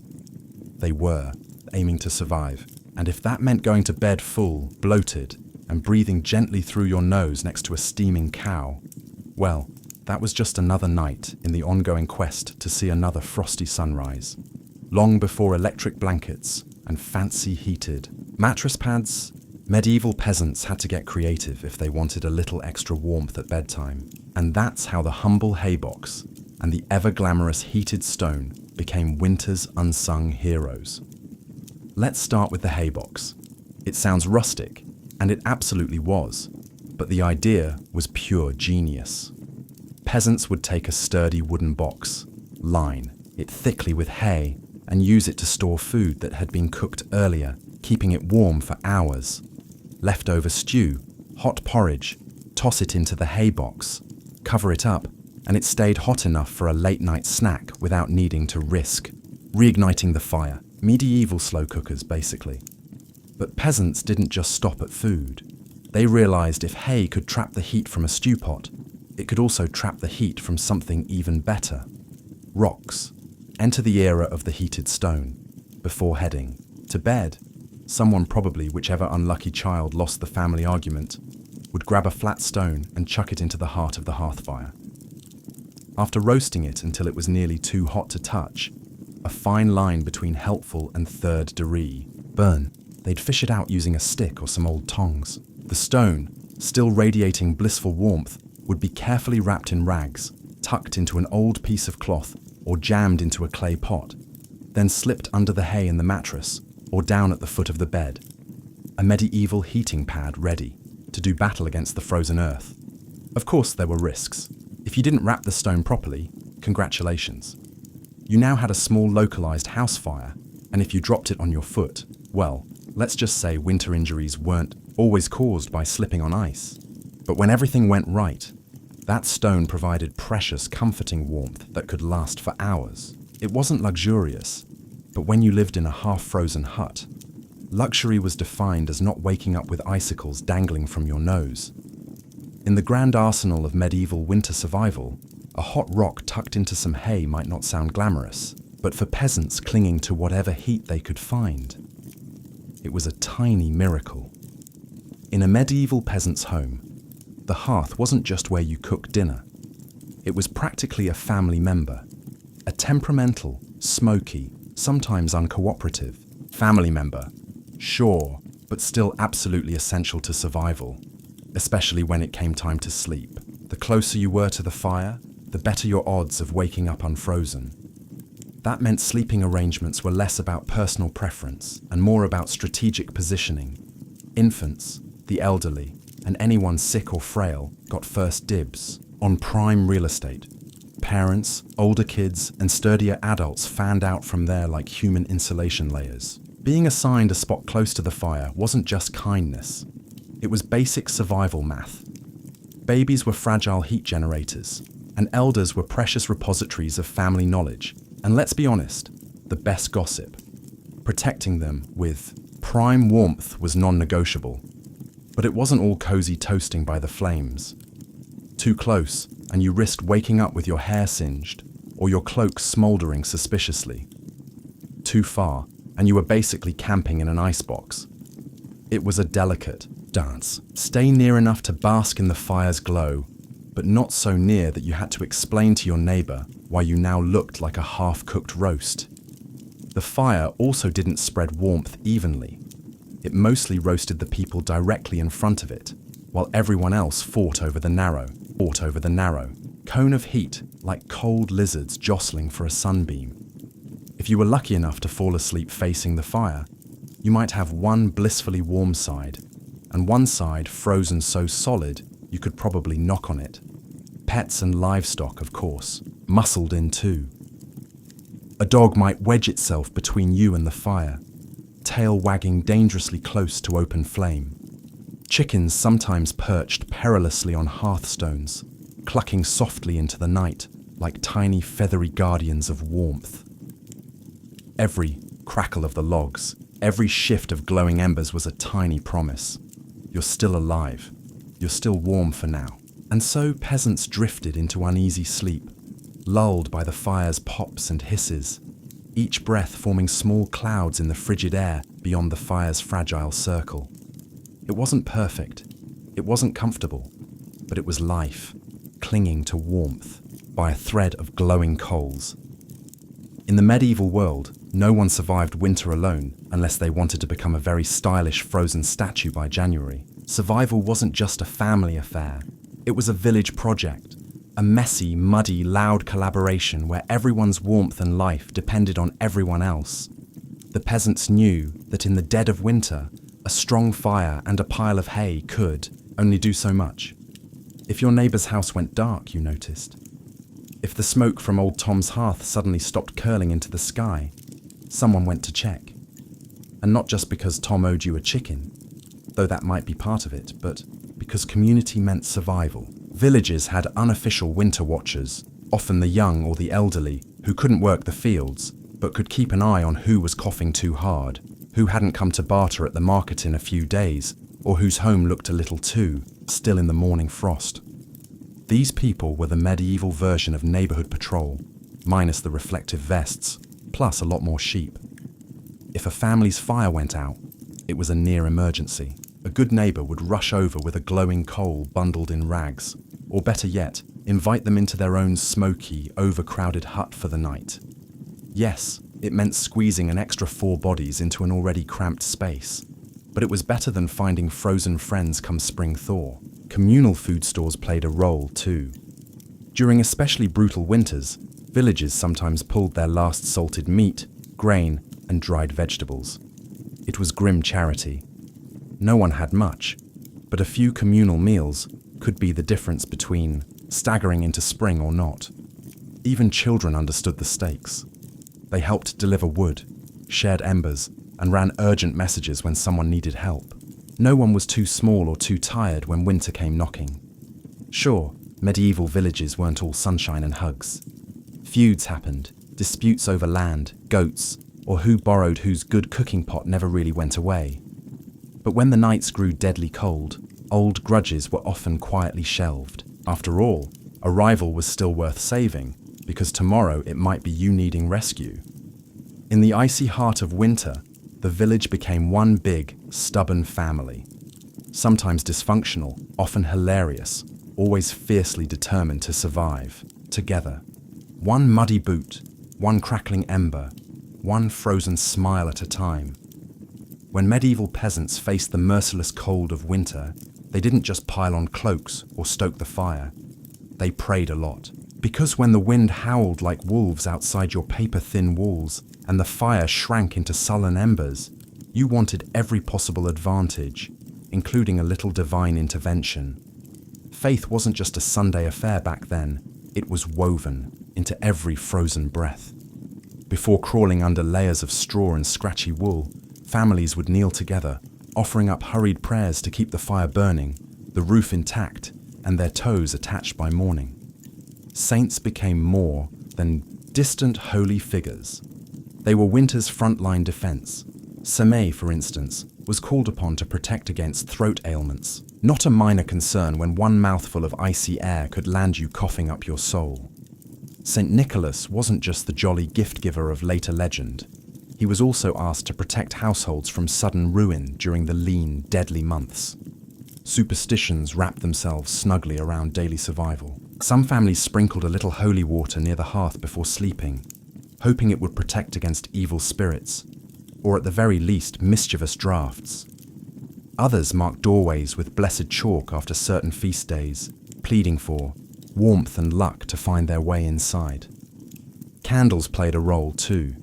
They were aiming to survive. And if that meant going to bed full, bloated, and breathing gently through your nose next to a steaming cow, well, that was just another night in the ongoing quest to see another frosty sunrise. Long before electric blankets and fancy heated mattress pads, medieval peasants had to get creative if they wanted a little extra warmth at bedtime. And that's how the humble haybox and the ever-glamorous heated stone became winter's unsung heroes. Let's start with the haybox. It sounds rustic, and it absolutely was, but the idea was pure genius. Peasants would take a sturdy wooden box, line it thickly with hay, and use it to store food that had been cooked earlier, keeping it warm for hours. Leftover stew, hot porridge, toss it into the haybox, cover it up, and it stayed hot enough for a late-night snack without needing to risk reigniting the fire. Medieval slow cookers, basically. But peasants didn't just stop at food. They realized if hay could trap the heat from a stew pot, it could also trap the heat from something even better. Rocks. Enter the era of the heated stone. Before heading to bed, someone, probably whichever unlucky child lost the family argument, would grab a flat stone and chuck it into the heart of the hearth fire. After roasting it until it was nearly too hot to touch, a fine line between helpful and third degree burn, they'd fish it out using a stick or some old tongs. The stone, still radiating blissful warmth, would be carefully wrapped in rags, tucked into an old piece of cloth or jammed into a clay pot, then slipped under the hay in the mattress or down at the foot of the bed. A medieval heating pad ready to do battle against the frozen earth. Of course, there were risks. If you didn't wrap the stone properly, congratulations. You now had a small localized house fire, and if you dropped it on your foot, well, let's just say winter injuries weren't always caused by slipping on ice. But when everything went right, that stone provided precious, comforting warmth that could last for hours. It wasn't luxurious, but when you lived in a half-frozen hut, luxury was defined as not waking up with icicles dangling from your nose. In the grand arsenal of medieval winter survival, a hot rock tucked into some hay might not sound glamorous, but for peasants clinging to whatever heat they could find, it was a tiny miracle. In a medieval peasant's home, the hearth wasn't just where you cooked dinner. It was practically a family member, a temperamental, smoky, sometimes uncooperative family member, sure, but still absolutely essential to survival, especially when it came time to sleep. The closer you were to the fire, the better your odds of waking up unfrozen. That meant sleeping arrangements were less about personal preference and more about strategic positioning. Infants, the elderly, and anyone sick or frail got first dibs on prime real estate. Parents, older kids, and sturdier adults fanned out from there like human insulation layers. Being assigned a spot close to the fire wasn't just kindness. It was basic survival math. Babies were fragile heat generators, and elders were precious repositories of family knowledge, and let's be honest, the best gossip. Protecting them with prime warmth was non-negotiable. But it wasn't all cozy toasting by the flames. Too close, and you risked waking up with your hair singed, or your cloak smouldering suspiciously. Too far, and you were basically camping in an icebox. It was a delicate dance. Stay near enough to bask in the fire's glow, but not so near that you had to explain to your neighbor why you now looked like a half-cooked roast. The fire also didn't spread warmth evenly. It mostly roasted the people directly in front of it, while everyone else fought over the narrow cone of heat, like cold lizards jostling for a sunbeam. If you were lucky enough to fall asleep facing the fire, you might have one blissfully warm side, and one side frozen so solid you could probably knock on it. Pets and livestock, of course, muscled in too. A dog might wedge itself between you and the fire, tail wagging dangerously close to open flame. Chickens sometimes perched perilously on hearthstones, clucking softly into the night like tiny feathery guardians of warmth. Every crackle of the logs, every shift of glowing embers was a tiny promise. You're still alive. You're still warm for now. And so peasants drifted into uneasy sleep, lulled by the fire's pops and hisses, each breath forming small clouds in the frigid air beyond the fire's fragile circle. It wasn't perfect, it wasn't comfortable, but it was life, clinging to warmth by a thread of glowing coals. In the medieval world, no one survived winter alone unless they wanted to become a very stylish frozen statue by January. Survival wasn't just a family affair, it was a village project, a messy, muddy, loud collaboration where everyone's warmth and life depended on everyone else. The peasants knew that in the dead of winter, a strong fire and a pile of hay could only do so much. If your neighbour's house went dark, you noticed. If the smoke from old Tom's hearth suddenly stopped curling into the sky, someone went to check. And not just because Tom owed you a chicken, though that might be part of it, but because community meant survival. Villages had unofficial winter watchers, often the young or the elderly, who couldn't work the fields, but could keep an eye on who was coughing too hard, who hadn't come to barter at the market in a few days, or whose home looked a little too still in the morning frost. These people were the medieval version of neighbourhood patrol, minus the reflective vests, plus a lot more sheep. If a family's fire went out, it was a near emergency. A good neighbour would rush over with a glowing coal bundled in rags, or better yet, invite them into their own smoky, overcrowded hut for the night. Yes, it meant squeezing an extra 4 bodies into an already cramped space, but it was better than finding frozen friends come spring thaw. Communal food stores played a role too. During especially brutal winters, villages sometimes pulled their last salted meat, grain, and dried vegetables. It was grim charity. No one had much, but a few communal meals could be the difference between staggering into spring or not. Even children understood the stakes. They helped deliver wood, shared embers, and ran urgent messages when someone needed help. No one was too small or too tired when winter came knocking. Sure, medieval villages weren't all sunshine and hugs. Feuds happened, disputes over land, goats, or who borrowed whose good cooking pot never really went away. But when the nights grew deadly cold, old grudges were often quietly shelved. After all, a rival was still worth saving, because tomorrow it might be you needing rescue. In the icy heart of winter, the village became one big, stubborn family. Sometimes dysfunctional, often hilarious, always fiercely determined to survive, together. One muddy boot, one crackling ember, one frozen smile at a time. When medieval peasants faced the merciless cold of winter, they didn't just pile on cloaks or stoke the fire. They prayed a lot. Because when the wind howled like wolves outside your paper-thin walls and the fire shrank into sullen embers, you wanted every possible advantage, including a little divine intervention. Faith wasn't just a Sunday affair back then, it was woven into every frozen breath. Before crawling under layers of straw and scratchy wool, families would kneel together, offering up hurried prayers to keep the fire burning, the roof intact, and their toes attached by morning. Saints became more than distant holy figures. They were winter's frontline defense. Semei, for instance, was called upon to protect against throat ailments, not a minor concern when one mouthful of icy air could land you coughing up your soul. St. Nicholas wasn't just the jolly gift-giver of later legend. He was also asked to protect households from sudden ruin during the lean, deadly months. Superstitions wrapped themselves snugly around daily survival. Some families sprinkled a little holy water near the hearth before sleeping, hoping it would protect against evil spirits, or at the very least mischievous drafts. Others marked doorways with blessed chalk after certain feast days, pleading for warmth and luck to find their way inside. Candles played a role too.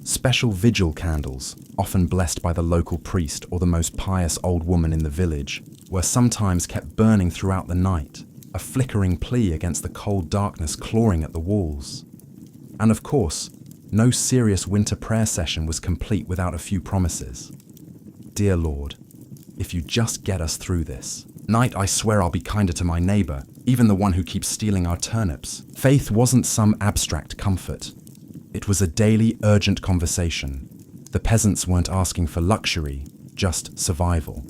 Special vigil candles, often blessed by the local priest or the most pious old woman in the village, were sometimes kept burning throughout the night, a flickering plea against the cold darkness clawing at the walls. And of course, no serious winter prayer session was complete without a few promises. Dear Lord, if you just get us through this night, I swear I'll be kinder to my neighbour, even the one who keeps stealing our turnips. Faith wasn't some abstract comfort. It was a daily, urgent conversation. The peasants weren't asking for luxury, just survival.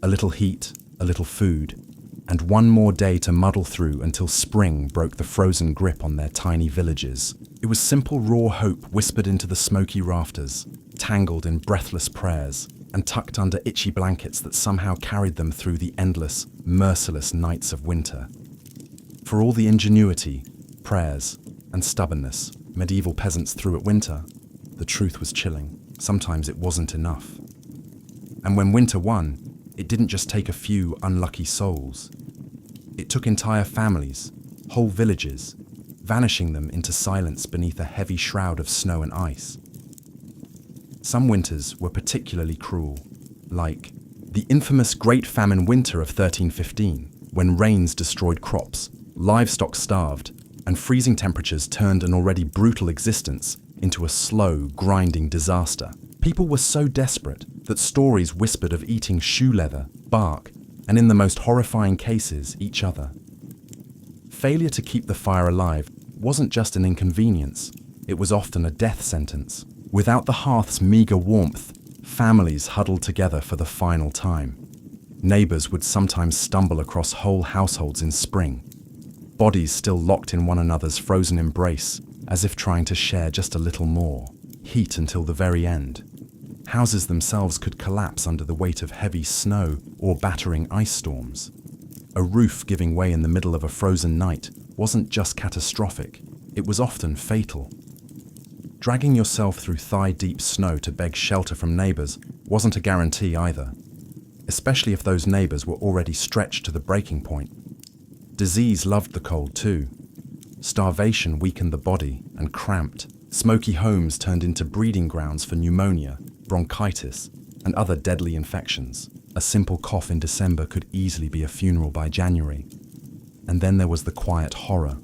A little heat, a little food, and one more day to muddle through until spring broke the frozen grip on their tiny villages. It was simple, raw hope whispered into the smoky rafters. tangled in breathless prayers and tucked under itchy blankets that somehow carried them through the endless, merciless nights of winter. For all the ingenuity, prayers, and stubbornness medieval peasants threw at winter, the truth was chilling. Sometimes it wasn't enough. And when winter won, it didn't just take a few unlucky souls. It took entire families, whole villages, vanishing them into silence beneath a heavy shroud of snow and ice. Some winters were particularly cruel, like the infamous Great Famine Winter of 1315, when rains destroyed crops, livestock starved, and freezing temperatures turned an already brutal existence into a slow, grinding disaster. People were so desperate that stories whispered of eating shoe leather, bark, and in the most horrifying cases, each other. Failure to keep the fire alive wasn't just an inconvenience, it was often a death sentence. Without the hearth's meager warmth, families huddled together for the final time. Neighbors would sometimes stumble across whole households in spring, bodies still locked in one another's frozen embrace, as if trying to share just a little more, heat until the very end. Houses themselves could collapse under the weight of heavy snow or battering ice storms. A roof giving way in the middle of a frozen night wasn't just catastrophic, it was often fatal. Dragging yourself through thigh-deep snow to beg shelter from neighbors wasn't a guarantee either, especially if those neighbors were already stretched to the breaking point. Disease loved the cold too. Starvation weakened the body and cramped. Smoky homes turned into breeding grounds for pneumonia, bronchitis, and other deadly infections. A simple cough in December could easily be a funeral by January. And then there was the quiet horror: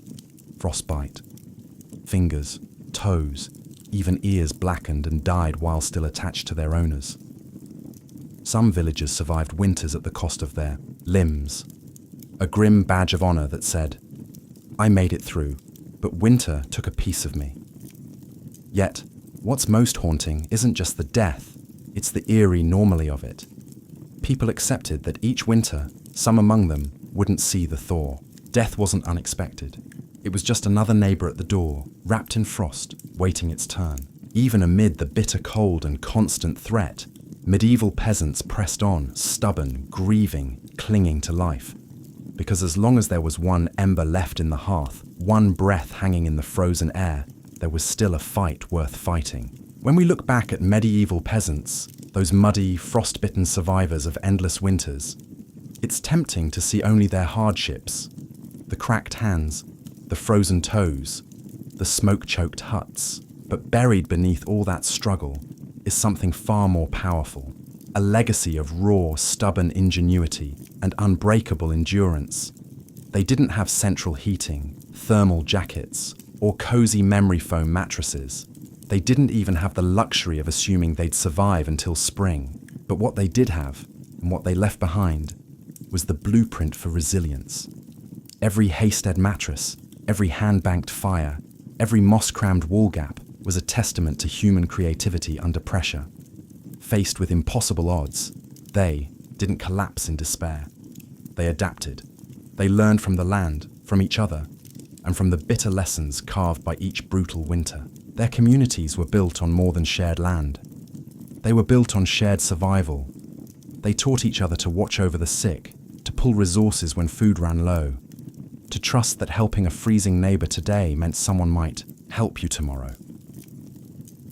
frostbite. Fingers, toes, even ears blackened and died while still attached to their owners. Some villagers survived winters at the cost of their limbs, a grim badge of honor that said, "I made it through, but winter took a piece of me." Yet, what's most haunting isn't just the death, it's the eerie normalcy of it. People accepted that each winter, some among them wouldn't see the thaw. Death wasn't unexpected. It was just another neighbor at the door, wrapped in frost, waiting its turn. Even amid the bitter cold and constant threat, medieval peasants pressed on, stubborn, grieving, clinging to life. Because as long as there was one ember left in the hearth, one breath hanging in the frozen air, there was still a fight worth fighting. When we look back at medieval peasants, those muddy, frost-bitten survivors of endless winters, it's tempting to see only their hardships: the cracked hands, the frozen toes, the smoke-choked huts. But buried beneath all that struggle is something far more powerful, a legacy of raw, stubborn ingenuity and unbreakable endurance. They didn't have central heating, thermal jackets, or cozy memory foam mattresses. They didn't even have the luxury of assuming they'd survive until spring. But what they did have, and what they left behind, was the blueprint for resilience. Every haystead mattress, every hand-banked fire, every moss-crammed wall gap was a testament to human creativity under pressure. Faced with impossible odds, they didn't collapse in despair. They adapted. They learned from the land, from each other, and from the bitter lessons carved by each brutal winter. Their communities were built on more than shared land. They were built on shared survival. They taught each other to watch over the sick, to pull resources when food ran low, to trust that helping a freezing neighbor today meant someone might help you tomorrow.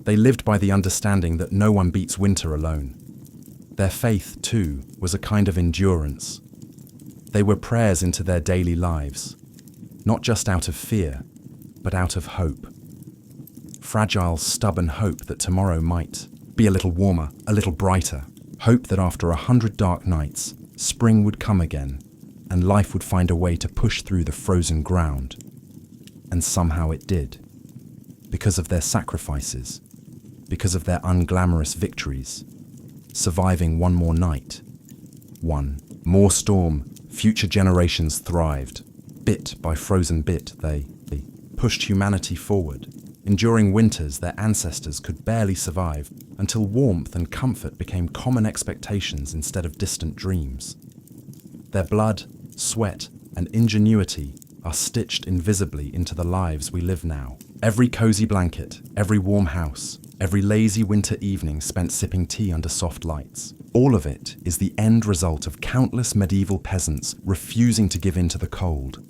They lived by the understanding that no one beats winter alone. Their faith, too, was a kind of endurance. They were prayers into their daily lives, not just out of fear, but out of hope. Fragile, stubborn hope that tomorrow might be a little warmer, a little brighter. Hope that after 100 dark nights, spring would come again, and life would find a way to push through the frozen ground. And somehow it did. Because of their sacrifices, because of their unglamorous victories, surviving one more night, one more storm, future generations thrived. Bit by frozen bit, they pushed humanity forward. Enduring winters their ancestors could barely survive until warmth and comfort became common expectations instead of distant dreams. Their blood, sweat, and ingenuity are stitched invisibly into the lives we live now. Every cozy blanket, every warm house, Every lazy winter evening spent sipping tea under soft lights. All of it is the end result of countless medieval peasants refusing to give in to the cold.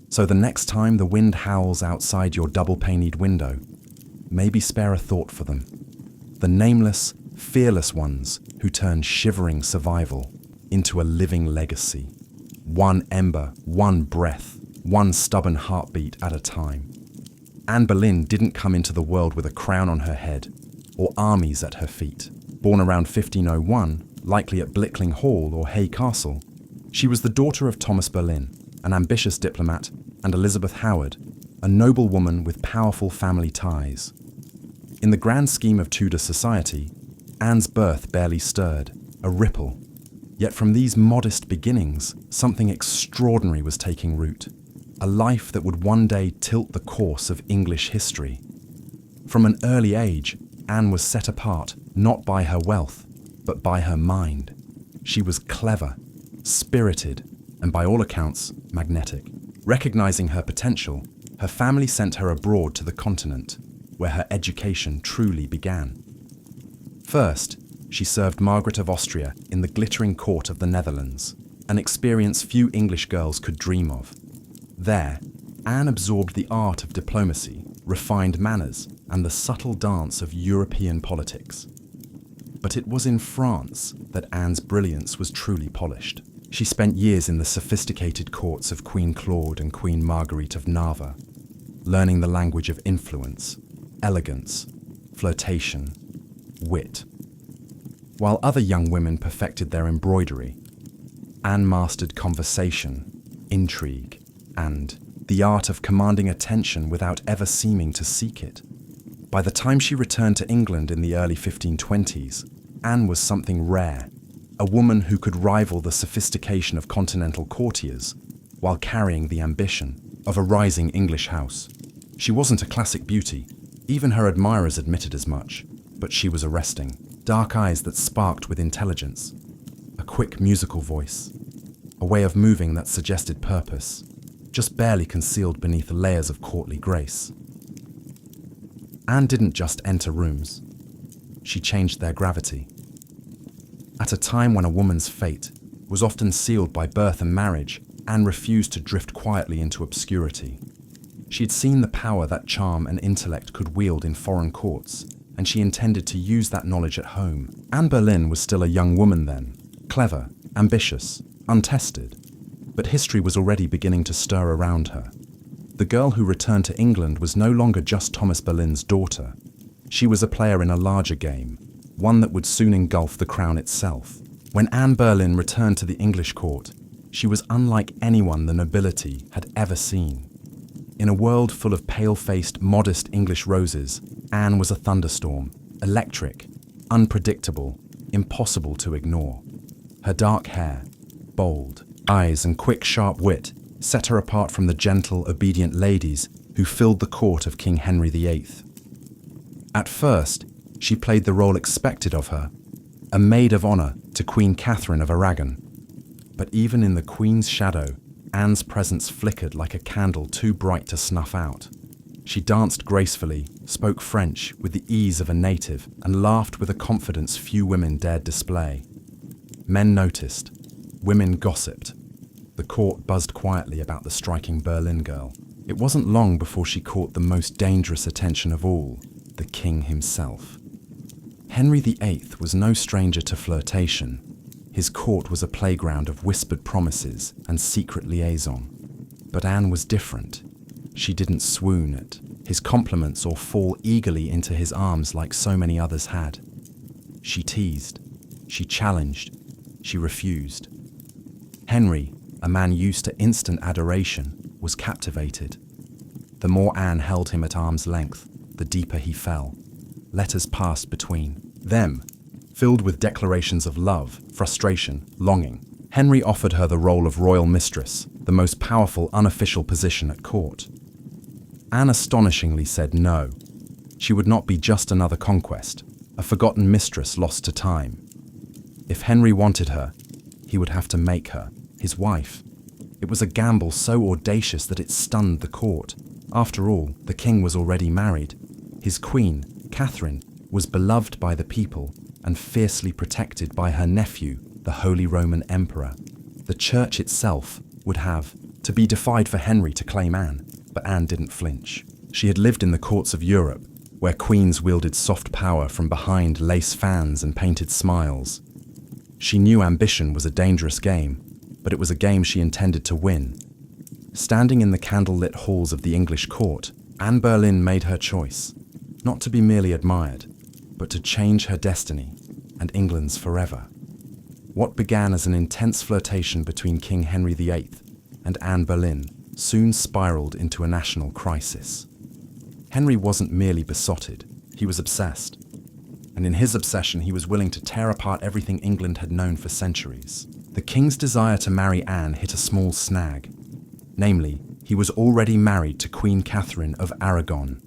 So the next time the wind howls outside your double-paned window, maybe spare a thought for them. The nameless, fearless ones who turn shivering survival into a living legacy. One ember, one breath, one stubborn heartbeat at a time. Anne Boleyn didn't come into the world with a crown on her head or armies at her feet. Born around 1501, likely at Blickling Hall or Hay Castle, she was the daughter of Thomas Boleyn, an ambitious diplomat, and Elizabeth Howard, a noble woman with powerful family ties. In the grand scheme of Tudor society, Anne's birth barely stirred, a ripple. Yet from these modest beginnings, something extraordinary was taking root. A life that would one day tilt the course of English history. From an early age, Anne was set apart not by her wealth, but by her mind. She was clever, spirited, and by all accounts, magnetic. Recognizing her potential, her family sent her abroad to the continent, where her education truly began. First, she served Margaret of Austria in the glittering court of the Netherlands, an experience few English girls could dream of. There, Anne absorbed the art of diplomacy, refined manners, and the subtle dance of European politics. But it was in France that Anne's brilliance was truly polished. She spent years in the sophisticated courts of Queen Claude and Queen Marguerite of Navarre, learning the language of influence, elegance, flirtation, wit. While other young women perfected their embroidery, Anne mastered conversation, intrigue, and the art of commanding attention without ever seeming to seek it. By the time she returned to England in the early 1520s, Anne was something rare, a woman who could rival the sophistication of continental courtiers while carrying the ambition of a rising English house. She wasn't a classic beauty, even her admirers admitted as much, but she was arresting. Dark eyes that sparked with intelligence, a quick musical voice, a way of moving that suggested purpose, just barely concealed beneath layers of courtly grace. Anne didn't just enter rooms, she changed their gravity. At a time when a woman's fate was often sealed by birth and marriage, Anne refused to drift quietly into obscurity. She had seen the power that charm and intellect could wield in foreign courts, and she intended to use that knowledge at home. Anne Boleyn was still a young woman then, clever, ambitious, untested, but history was already beginning to stir around her. The girl who returned to England was no longer just Thomas Boleyn's daughter. She was a player in a larger game, one that would soon engulf the crown itself. When Anne Boleyn returned to the English court, she was unlike anyone the nobility had ever seen. In a world full of pale-faced, modest English roses, Anne was a thunderstorm, electric, unpredictable, impossible to ignore. Her dark hair, bold eyes and quick, sharp wit set her apart from the gentle, obedient ladies who filled the court of King Henry VIII. At first, she played the role expected of her, a maid of honor to Queen Catherine of Aragon. But even in the Queen's shadow, Anne's presence flickered like a candle too bright to snuff out. She danced gracefully, spoke French with the ease of a native, and laughed with a confidence few women dared display. Men noticed. Women gossiped. The court buzzed quietly about the striking Berlin girl. It wasn't long before she caught the most dangerous attention of all, the king himself. Henry VIII was no stranger to flirtation. His court was a playground of whispered promises and secret liaison. But Anne was different. She didn't swoon at his compliments or fall eagerly into his arms like so many others had. She teased, she challenged, she refused. Henry, a man used to instant adoration, was captivated. The more Anne held him at arm's length, the deeper he fell. Letters passed between them, filled with declarations of love, frustration, longing. Henry offered her the role of royal mistress, the most powerful unofficial position at court. Anne astonishingly said no. She would not be just another conquest, a forgotten mistress lost to time. If Henry wanted her, he would have to make her his wife. It was a gamble so audacious that it stunned the court. After all, the king was already married. His queen, Catherine, was beloved by the people and fiercely protected by her nephew, the Holy Roman Emperor. The church itself would have to be defied for Henry to claim Anne, but Anne didn't flinch. She had lived in the courts of Europe, where queens wielded soft power from behind lace fans and painted smiles. She knew ambition was a dangerous game, but it was a game she intended to win. Standing in the candlelit halls of the English court, Anne Boleyn made her choice, not to be merely admired, but to change her destiny and England's forever. What began as an intense flirtation between King Henry VIII and Anne Boleyn soon spiraled into a national crisis. Henry wasn't merely besotted, he was obsessed. And in his obsession, he was willing to tear apart everything England had known for centuries. The king's desire to marry Anne hit a small snag. Namely, he was already married to Queen Catherine of Aragon.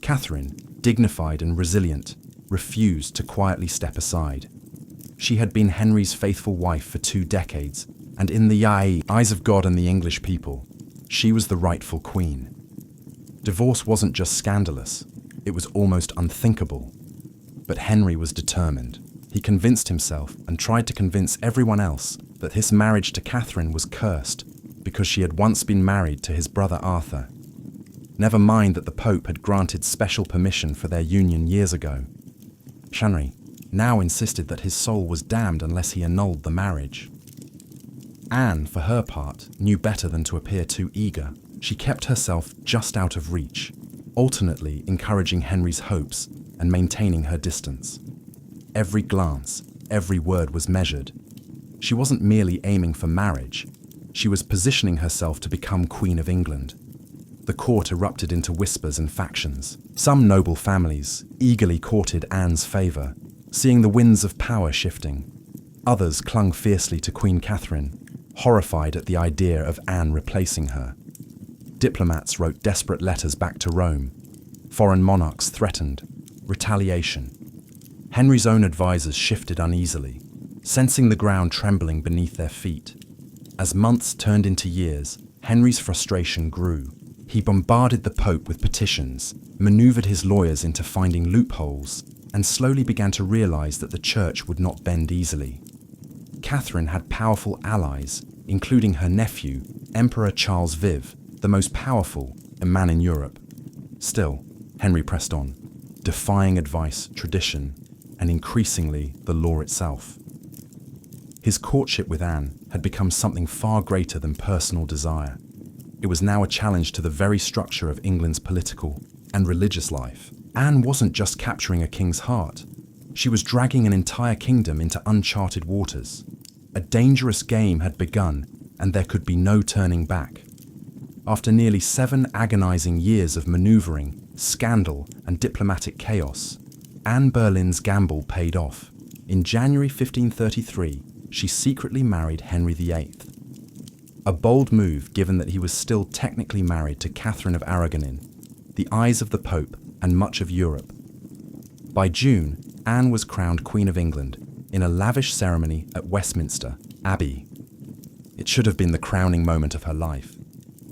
Catherine, dignified and resilient, refused to quietly step aside. She had been Henry's faithful wife for 2 decades, and in the eyes of God and the English people, she was the rightful queen. Divorce wasn't just scandalous, it was almost unthinkable. But Henry was determined. He convinced himself and tried to convince everyone else that his marriage to Catherine was cursed because she had once been married to his brother Arthur. Never mind that the Pope had granted special permission for their union years ago. Henry now insisted that his soul was damned unless he annulled the marriage. Anne, for her part, knew better than to appear too eager. She kept herself just out of reach, alternately encouraging Henry's hopes and maintaining her distance. Every glance, every word was measured. She wasn't merely aiming for marriage, she was positioning herself to become Queen of England. The court erupted into whispers and factions. Some noble families eagerly courted Anne's favour, seeing the winds of power shifting. Others clung fiercely to Queen Catherine, horrified at the idea of Anne replacing her. Diplomats wrote desperate letters back to Rome. Foreign monarchs threatened retaliation. Henry's own advisors shifted uneasily, sensing the ground trembling beneath their feet. As months turned into years, Henry's frustration grew. He bombarded the Pope with petitions, maneuvered his lawyers into finding loopholes, and slowly began to realize that the church would not bend easily. Catherine had powerful allies, including her nephew, Emperor Charles V, the most powerful man in Europe. Still, Henry pressed on, defying advice, tradition, and increasingly the law itself. His courtship with Anne had become something far greater than personal desire. It was now a challenge to the very structure of England's political and religious life. Anne wasn't just capturing a king's heart, she was dragging an entire kingdom into uncharted waters. A dangerous game had begun, and there could be no turning back. After nearly 7 agonizing years of maneuvering, scandal, and diplomatic chaos, Anne Boleyn's gamble paid off. In January 1533, she secretly married Henry VIII. A bold move given that he was still technically married to Catherine of Aragon in the eyes of the Pope and much of Europe. By June, Anne was crowned Queen of England in a lavish ceremony at Westminster Abbey. It should have been the crowning moment of her life,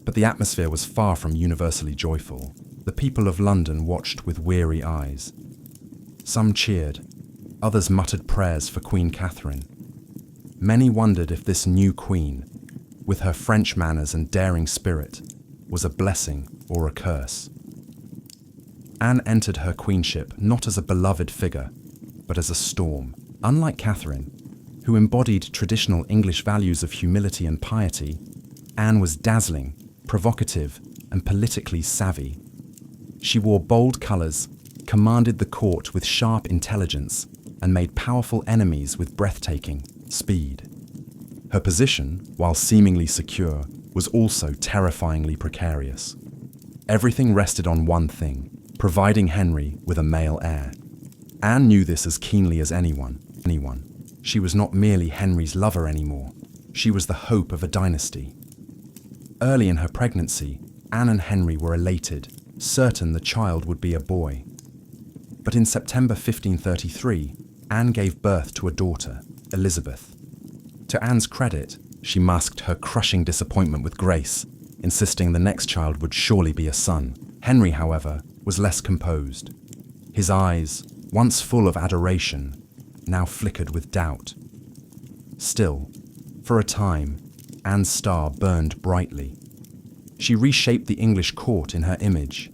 but the atmosphere was far from universally joyful. The people of London watched with weary eyes. Some cheered, others muttered prayers for Queen Catherine. Many wondered if this new queen, with her French manners and daring spirit, was a blessing or a curse. Anne entered her queenship not as a beloved figure, but as a storm. Unlike Catherine, who embodied traditional English values of humility and piety, Anne was dazzling, provocative, and politically savvy. She wore bold colours, commanded the court with sharp intelligence, and made powerful enemies with breathtaking speed. Her position, while seemingly secure, was also terrifyingly precarious. Everything rested on one thing: providing Henry with a male heir. Anne knew this as keenly as anyone. She was not merely Henry's lover anymore. She was the hope of a dynasty. Early in her pregnancy, Anne and Henry were elated, certain the child would be a boy. But in September 1533, Anne gave birth to a daughter, Elizabeth. To Anne's credit, she masked her crushing disappointment with grace, insisting the next child would surely be a son. Henry, however, was less composed. His eyes, once full of adoration, now flickered with doubt. Still, for a time, Anne's star burned brightly. She reshaped the English court in her image,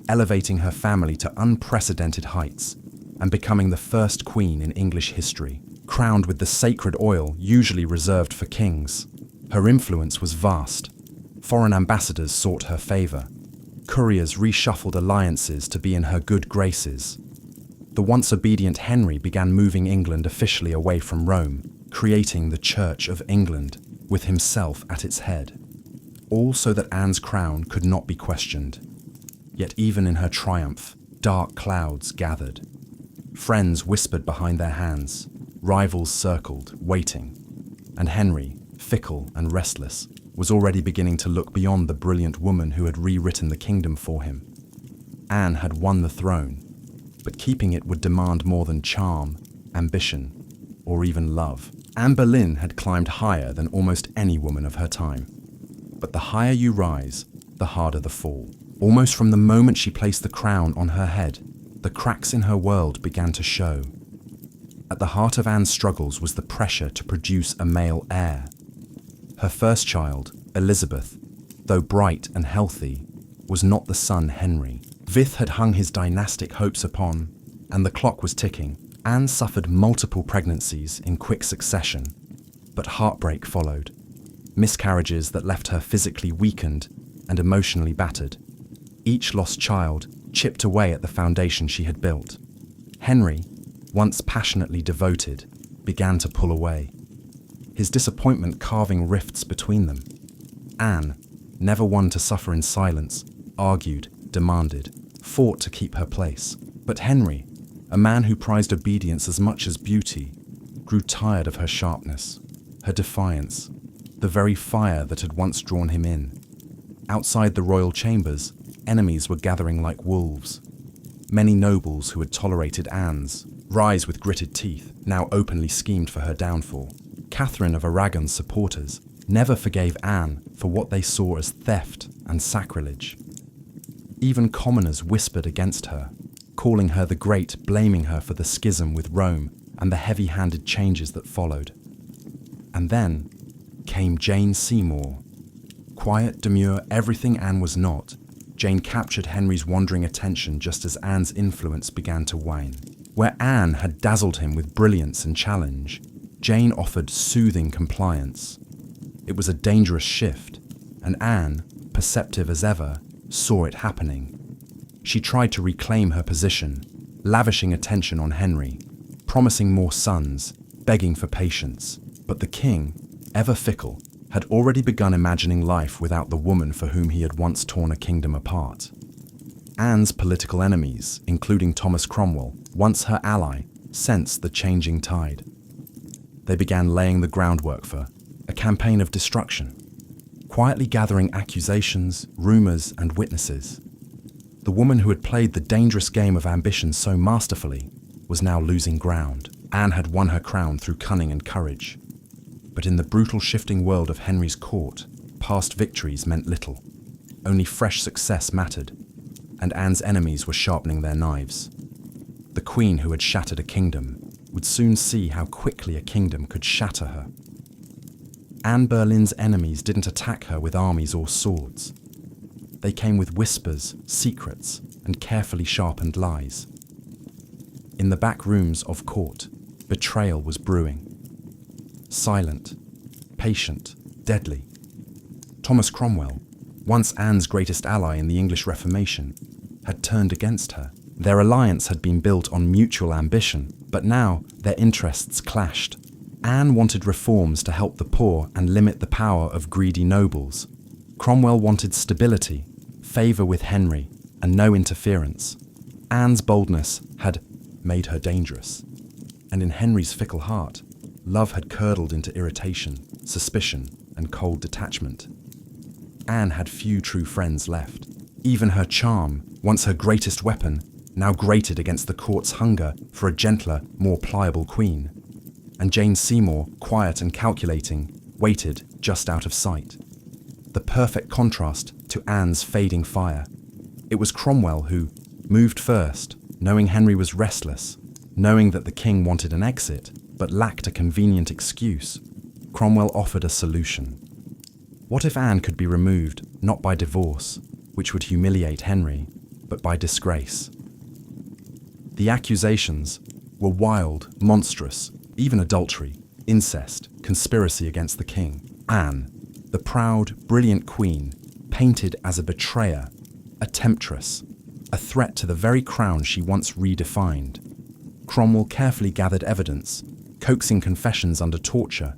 elevating her family to unprecedented heights and becoming the first queen in English history, crowned with the sacred oil usually reserved for kings. Her influence was vast. Foreign ambassadors sought her favor. Couriers reshuffled alliances to be in her good graces. The once obedient Henry began moving England officially away from Rome, creating the Church of England, with himself at its head. All so that Anne's crown could not be questioned. Yet even in her triumph, dark clouds gathered. Friends whispered behind their hands, rivals circled, waiting. And Henry, fickle and restless, was already beginning to look beyond the brilliant woman who had rewritten the kingdom for him. Anne had won the throne, but keeping it would demand more than charm, ambition, or even love. Anne Boleyn had climbed higher than almost any woman of her time. But the higher you rise, the harder the fall. Almost from the moment she placed the crown on her head, the cracks in her world began to show. At the heart of Anne's struggles was the pressure to produce a male heir. Her first child, Elizabeth, though bright and healthy, was not the son Henry. Vith had hung his dynastic hopes upon, and the clock was ticking. Anne suffered multiple pregnancies in quick succession, but heartbreak followed. Miscarriages that left her physically weakened and emotionally battered. Each lost child chipped away at the foundation she had built. Henry, once passionately devoted, began to pull away, his disappointment carving rifts between them. Anne, never one to suffer in silence, argued, demanded, fought to keep her place. But Henry, a man who prized obedience as much as beauty, grew tired of her sharpness, her defiance, the very fire that had once drawn him in. Outside the royal chambers, enemies were gathering like wolves. Many nobles who had tolerated Anne's rise with gritted teeth now openly schemed for her downfall. Catherine of Aragon's supporters never forgave Anne for what they saw as theft and sacrilege. Even commoners whispered against her, calling her the Great, blaming her for the schism with Rome and the heavy-handed changes that followed. And then came Jane Seymour. Quiet, demure, everything Anne was not, Jane captured Henry's wandering attention just as Anne's influence began to wane. Where Anne had dazzled him with brilliance and challenge, Jane offered soothing compliance. It was a dangerous shift, and Anne, perceptive as ever, saw it happening. She tried to reclaim her position, lavishing attention on Henry, promising more sons, begging for patience. But the king, ever fickle, had already begun imagining life without the woman for whom he had once torn a kingdom apart. Anne's political enemies, including Thomas Cromwell, once her ally, sensed the changing tide. They began laying the groundwork for a campaign of destruction, quietly gathering accusations, rumors, and witnesses. The woman who had played the dangerous game of ambition so masterfully was now losing ground. Anne had won her crown through cunning and courage. But in the brutal shifting world of Henry's court, past victories meant little. Only fresh success mattered, and Anne's enemies were sharpening their knives. The queen who had shattered a kingdom would soon see how quickly a kingdom could shatter her. Anne Boleyn's enemies didn't attack her with armies or swords. They came with whispers, secrets, and carefully sharpened lies. In the back rooms of court, betrayal was brewing. Silent, patient, deadly. Thomas Cromwell, once Anne's greatest ally in the English Reformation, had turned against her. Their alliance had been built on mutual ambition, but now their interests clashed. Anne wanted reforms to help the poor and limit the power of greedy nobles. Cromwell wanted stability, favour with Henry, and no interference. Anne's boldness had made her dangerous, and in Henry's fickle heart, love had curdled into irritation, suspicion, and cold detachment. Anne had few true friends left. Even her charm, once her greatest weapon, now grated against the court's hunger for a gentler, more pliable queen. And Jane Seymour, quiet and calculating, waited just out of sight. The perfect contrast to Anne's fading fire. It was Cromwell who moved first, knowing Henry was restless, Knowing that the king wanted an exit, but lacked a convenient excuse, Cromwell offered a solution. What if Anne could be removed, not by divorce, which would humiliate Henry, but by disgrace? The accusations were wild, monstrous, even adultery, incest, conspiracy against the king. Anne, the proud, brilliant queen, painted as a betrayer, a temptress, a threat to the very crown she once redefined. Cromwell carefully gathered evidence, coaxing confessions under torture,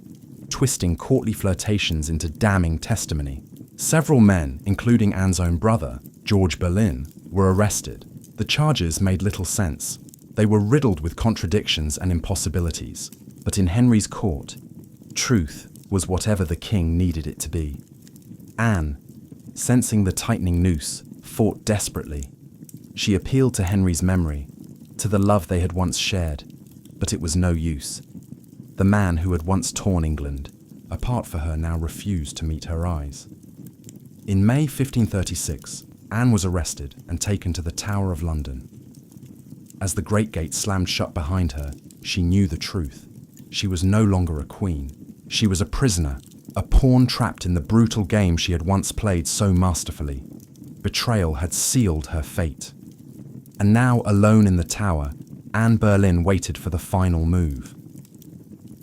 twisting courtly flirtations into damning testimony. Several men, including Anne's own brother, George Boleyn, were arrested. The charges made little sense. They were riddled with contradictions and impossibilities. But in Henry's court, truth was whatever the king needed it to be. Anne, sensing the tightening noose, fought desperately. She appealed to Henry's memory, to the love they had once shared, but it was no use. The man who had once torn England apart for her now refused to meet her eyes. In May 1536, Anne was arrested and taken to the Tower of London. As the great gate slammed shut behind her, she knew the truth. She was no longer a queen. She was a prisoner, a pawn trapped in the brutal game she had once played so masterfully. Betrayal had sealed her fate. And now, alone in the tower, Anne Boleyn waited for the final move.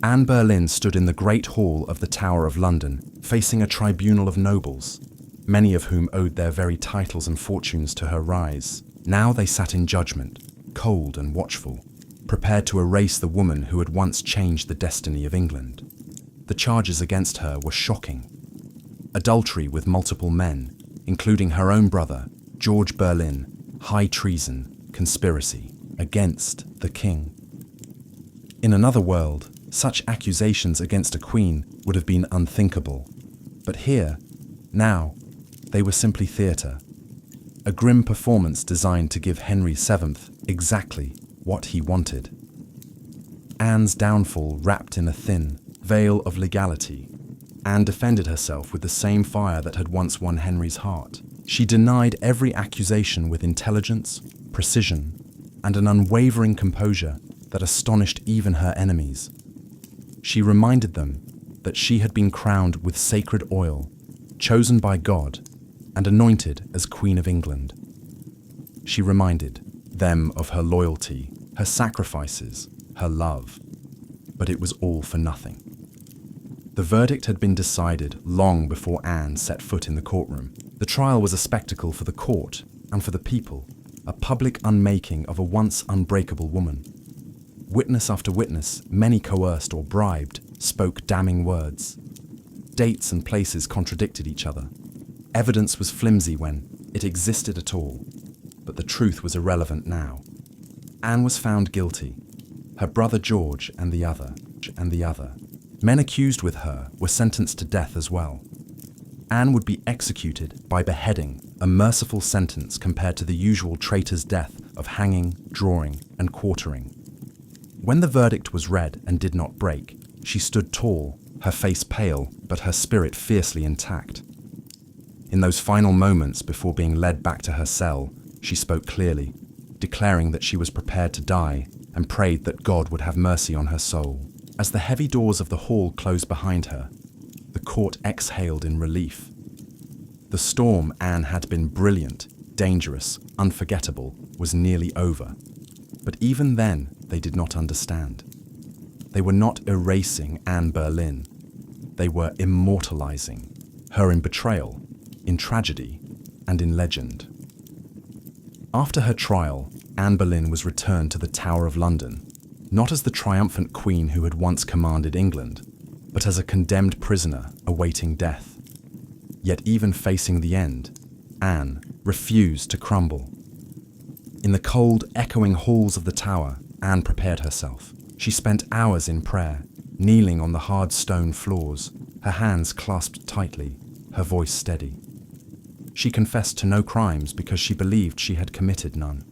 Anne Boleyn stood in the Great Hall of the Tower of London, facing a tribunal of nobles, many of whom owed their very titles and fortunes to her rise. Now they sat in judgment, cold and watchful, prepared to erase the woman who had once changed the destiny of England. The charges against her were shocking. Adultery with multiple men, including her own brother, George Boleyn, high treason, conspiracy against the king. In another world, such accusations against a queen would have been unthinkable. But here, now, they were simply theatre. A grim performance designed to give Henry VII exactly what he wanted. Anne's downfall wrapped in a thin veil of legality. Anne defended herself with the same fire that had once won Henry's heart. She denied every accusation with intelligence, precision, and an unwavering composure that astonished even her enemies. She reminded them that she had been crowned with sacred oil, chosen by God, and anointed as Queen of England. She reminded them of her loyalty, her sacrifices, her love. But it was all for nothing. The verdict had been decided long before Anne set foot in the courtroom. The trial was a spectacle for the court and for the people, a public unmaking of a once unbreakable woman. Witness after witness, many coerced or bribed, spoke damning words. Dates and places contradicted each other. Evidence was flimsy when it existed at all, but the truth was irrelevant now. Anne was found guilty. Her brother George and the other. Men accused with her were sentenced to death as well. Anne would be executed by beheading, a merciful sentence compared to the usual traitor's death of hanging, drawing, and quartering. When the verdict was read and did not break, she stood tall, her face pale, but her spirit fiercely intact. In those final moments before being led back to her cell, she spoke clearly, declaring that she was prepared to die and prayed that God would have mercy on her soul. As the heavy doors of the hall closed behind her, the court exhaled in relief. The storm Anne had been brilliant, dangerous, unforgettable, was nearly over. But even then, they did not understand. They were not erasing Anne Boleyn. They were immortalizing her in betrayal, in tragedy, and in legend. After her trial, Anne Boleyn was returned to the Tower of London, not as the triumphant queen who had once commanded England, but as a condemned prisoner awaiting death. Yet even facing the end, Anne refused to crumble. In the cold, echoing halls of the tower, Anne prepared herself. She spent hours in prayer, kneeling on the hard stone floors, her hands clasped tightly, her voice steady. She confessed to no crimes because she believed she had committed none.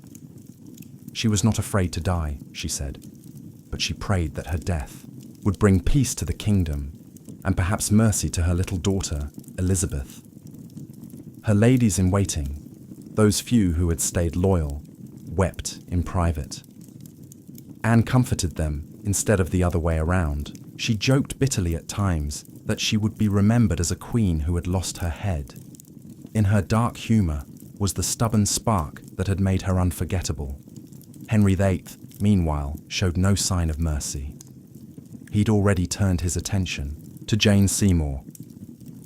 She was not afraid to die, she said, but she prayed that her death would bring peace to the kingdom and perhaps mercy to her little daughter, Elizabeth. Her ladies in waiting, those few who had stayed loyal, wept in private. Anne comforted them instead of the other way around. She joked bitterly at times that she would be remembered as a queen who had lost her head. In her dark humour was the stubborn spark that had made her unforgettable. Henry VIII, meanwhile, showed no sign of mercy. He'd already turned his attention to Jane Seymour.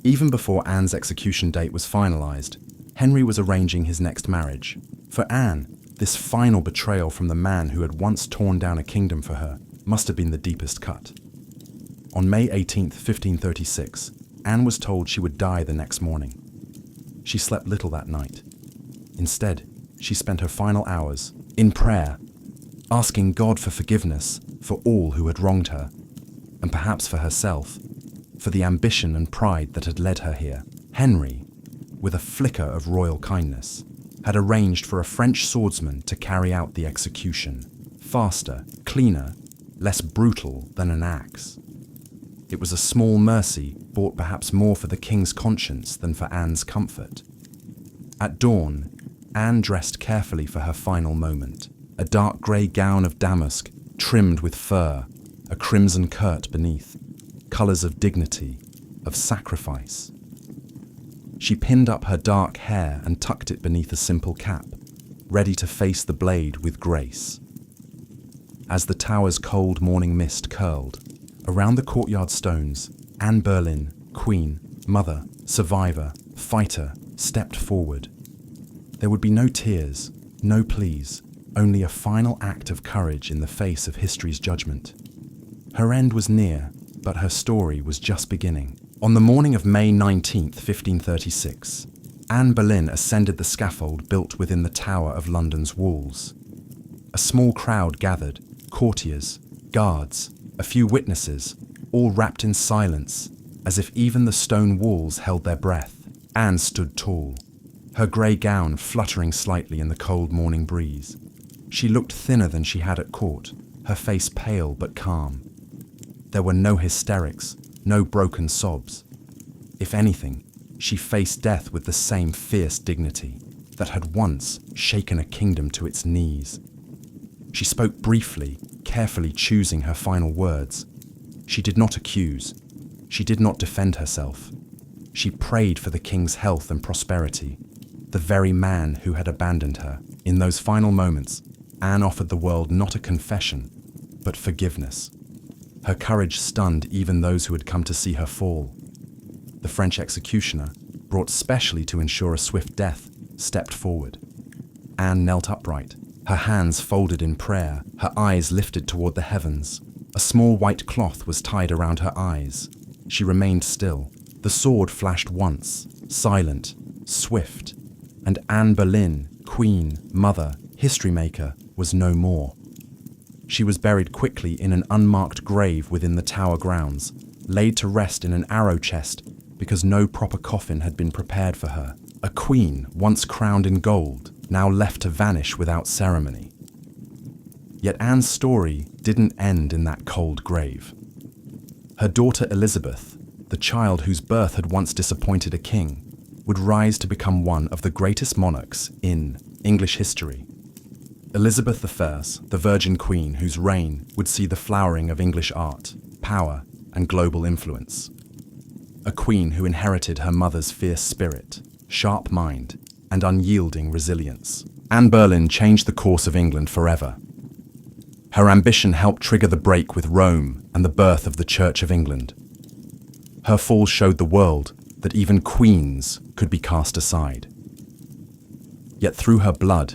Even before Anne's execution date was finalised, Henry was arranging his next marriage. For Anne, this final betrayal from the man who had once torn down a kingdom for her must have been the deepest cut. On May 18, 1536, Anne was told she would die the next morning. She slept little that night. Instead, she spent her final hours in prayer, asking God for forgiveness for all who had wronged her, and perhaps for herself, for the ambition and pride that had led her here. Henry, with a flicker of royal kindness, had arranged for a French swordsman to carry out the execution. Faster, cleaner, less brutal than an axe. It was a small mercy bought perhaps more for the king's conscience than for Anne's comfort. At dawn, Anne dressed carefully for her final moment. A dark grey gown of damask, trimmed with fur, a crimson kirt beneath, colours of dignity, of sacrifice. She pinned up her dark hair and tucked it beneath a simple cap, ready to face the blade with grace. As the tower's cold morning mist curled, around the courtyard stones, Anne Boleyn, queen, mother, survivor, fighter, stepped forward. There would be no tears, no pleas, only a final act of courage in the face of history's judgment. Her end was near, but her story was just beginning. On the morning of May 19, 1536, Anne Boleyn ascended the scaffold built within the Tower of London's walls. A small crowd gathered, courtiers, guards, a few witnesses, all wrapped in silence, as if even the stone walls held their breath. Anne stood tall, her grey gown fluttering slightly in the cold morning breeze. She looked thinner than she had at court, her face pale but calm. There were no hysterics, no broken sobs. If anything, she faced death with the same fierce dignity that had once shaken a kingdom to its knees. She spoke briefly, carefully choosing her final words. She did not accuse. She did not defend herself. She prayed for the king's health and prosperity, the very man who had abandoned her. In those final moments, Anne offered the world not a confession, but forgiveness. Her courage stunned even those who had come to see her fall. The French executioner, brought specially to ensure a swift death, stepped forward. Anne knelt upright, her hands folded in prayer, her eyes lifted toward the heavens. A small white cloth was tied around her eyes. She remained still. The sword flashed once, silent, swift, and Anne Boleyn, queen, mother, history maker, was no more. She was buried quickly in an unmarked grave within the tower grounds, laid to rest in an arrow chest because no proper coffin had been prepared for her. A queen, once crowned in gold, now left to vanish without ceremony. Yet Anne's story didn't end in that cold grave. Her daughter Elizabeth, the child whose birth had once disappointed a king, would rise to become one of the greatest monarchs in English history. Elizabeth I, the Virgin Queen whose reign would see the flowering of English art, power, and global influence. A queen who inherited her mother's fierce spirit, sharp mind, and unyielding resilience. Anne Boleyn changed the course of England forever. Her ambition helped trigger the break with Rome and the birth of the Church of England. Her fall showed the world that even queens could be cast aside. Yet through her blood,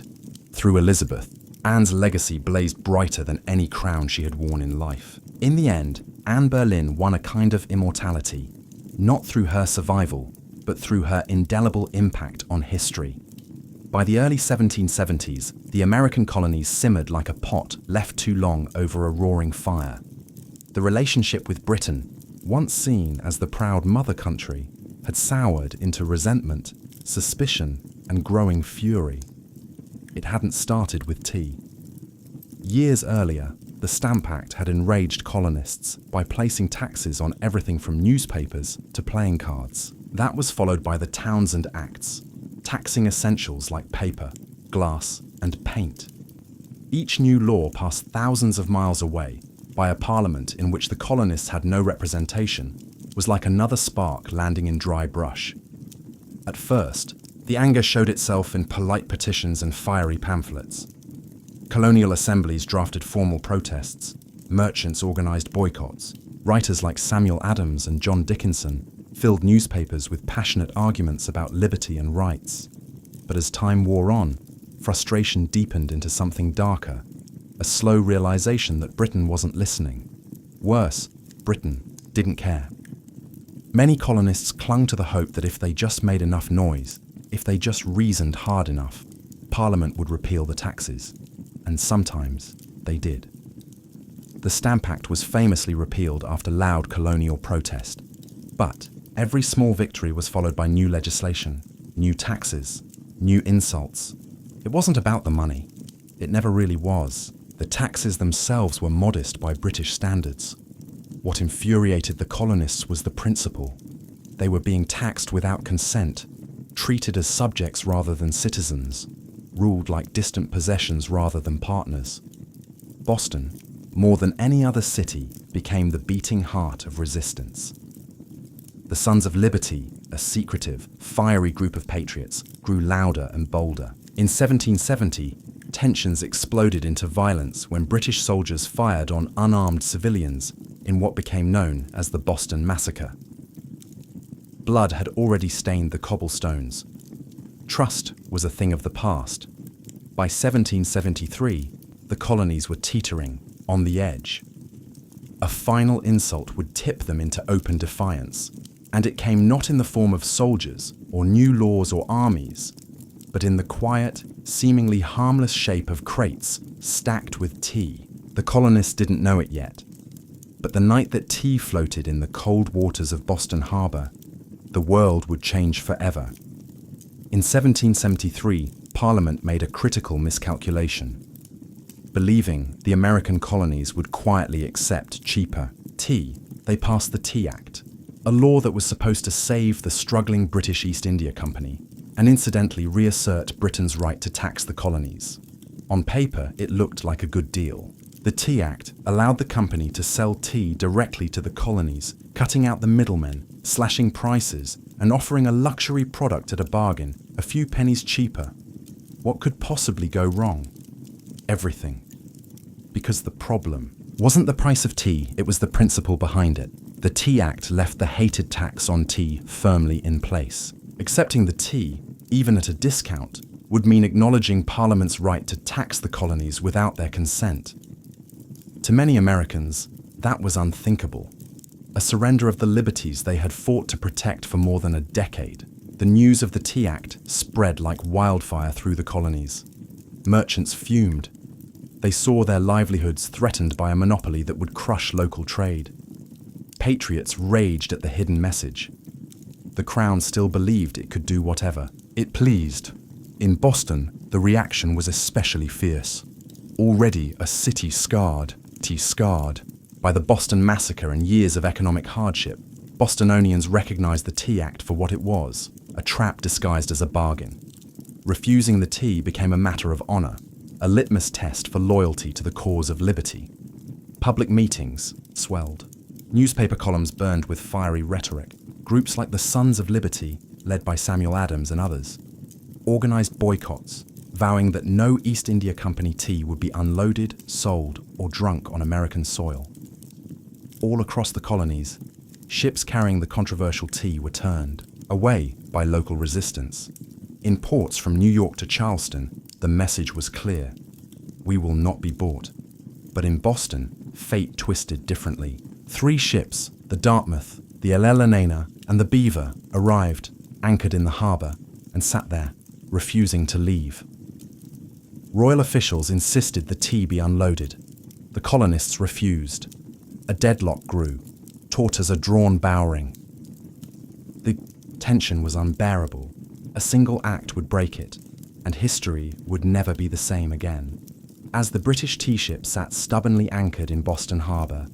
through Elizabeth, Anne's legacy blazed brighter than any crown she had worn in life. In the end, Anne Boleyn won a kind of immortality, not through her survival, but through her indelible impact on history. By the early 1770s, the American colonies simmered like a pot left too long over a roaring fire. The relationship with Britain, once seen as the proud mother country, had soured into resentment, suspicion, and growing fury. It hadn't started with tea. Years earlier, the Stamp Act had enraged colonists by placing taxes on everything from newspapers to playing cards. That was followed by the Townshend Acts, taxing essentials like paper, glass, and paint. Each new law passed thousands of miles away by a parliament in which the colonists had no representation was like another spark landing in dry brush. At first, the anger showed itself in polite petitions and fiery pamphlets. Colonial assemblies drafted formal protests, merchants organized boycotts, writers like Samuel Adams and John Dickinson filled newspapers with passionate arguments about liberty and rights. But as time wore on, frustration deepened into something darker, a slow realization that Britain wasn't listening. Worse, Britain didn't care. Many colonists clung to the hope that if they just made enough noise, if they just reasoned hard enough, Parliament would repeal the taxes. And sometimes they did. The Stamp Act was famously repealed after loud colonial protest. But every small victory was followed by new legislation, new taxes, new insults. It wasn't about the money. It never really was. The taxes themselves were modest by British standards. What infuriated the colonists was the principle. They were being taxed without consent, treated as subjects rather than citizens, ruled like distant possessions rather than partners. Boston, more than any other city, became the beating heart of resistance. The Sons of Liberty, a secretive, fiery group of patriots, grew louder and bolder. In 1770, tensions exploded into violence when British soldiers fired on unarmed civilians in what became known as the Boston Massacre. Blood had already stained the cobblestones. Trust was a thing of the past. By 1773, the colonies were teetering, on the edge. A final insult would tip them into open defiance, and it came not in the form of soldiers or new laws or armies, but in the quiet, seemingly harmless shape of crates stacked with tea. The colonists didn't know it yet, but the night that tea floated in the cold waters of Boston Harbor, the world would change forever. In 1773, Parliament made a critical miscalculation. Believing the American colonies would quietly accept cheaper tea, they passed the Tea Act, a law that was supposed to save the struggling British East India Company and incidentally reassert Britain's right to tax the colonies. On paper, it looked like a good deal. The Tea Act allowed the company to sell tea directly to the colonies, cutting out the middlemen, slashing prices, and offering a luxury product at a bargain, a few pennies cheaper. What could possibly go wrong? Everything. Because the problem wasn't the price of tea, it was the principle behind it. The Tea Act left the hated tax on tea firmly in place. Accepting the tea, even at a discount, would mean acknowledging Parliament's right to tax the colonies without their consent. To many Americans, that was unthinkable. A surrender of the liberties they had fought to protect for more than a decade. The news of the Tea Act spread like wildfire through the colonies. Merchants fumed. They saw their livelihoods threatened by a monopoly that would crush local trade. Patriots raged at the hidden message. The Crown still believed it could do whatever it pleased. In Boston, the reaction was especially fierce. Already a city scarred by the Boston Massacre and years of economic hardship, Bostonians recognized the Tea Act for what it was, a trap disguised as a bargain. Refusing the tea became a matter of honor, a litmus test for loyalty to the cause of liberty. Public meetings swelled. Newspaper columns burned with fiery rhetoric. Groups like the Sons of Liberty, led by Samuel Adams and others, organized boycotts, vowing that no East India Company tea would be unloaded, sold, or drunk on American soil. All across the colonies, ships carrying the controversial tea were turned away by local resistance. In ports from New York to Charleston, the message was clear: we will not be bought. But in Boston, fate twisted differently. 3 ships, the Dartmouth, the Elena, and the Beaver, arrived, anchored in the harbor, and sat there, refusing to leave. Royal officials insisted the tea be unloaded. The colonists refused. A deadlock grew, taut as a drawn bowring. The tension was unbearable. A single act would break it, and history would never be the same again. As the British tea ship sat stubbornly anchored in Boston Harbor,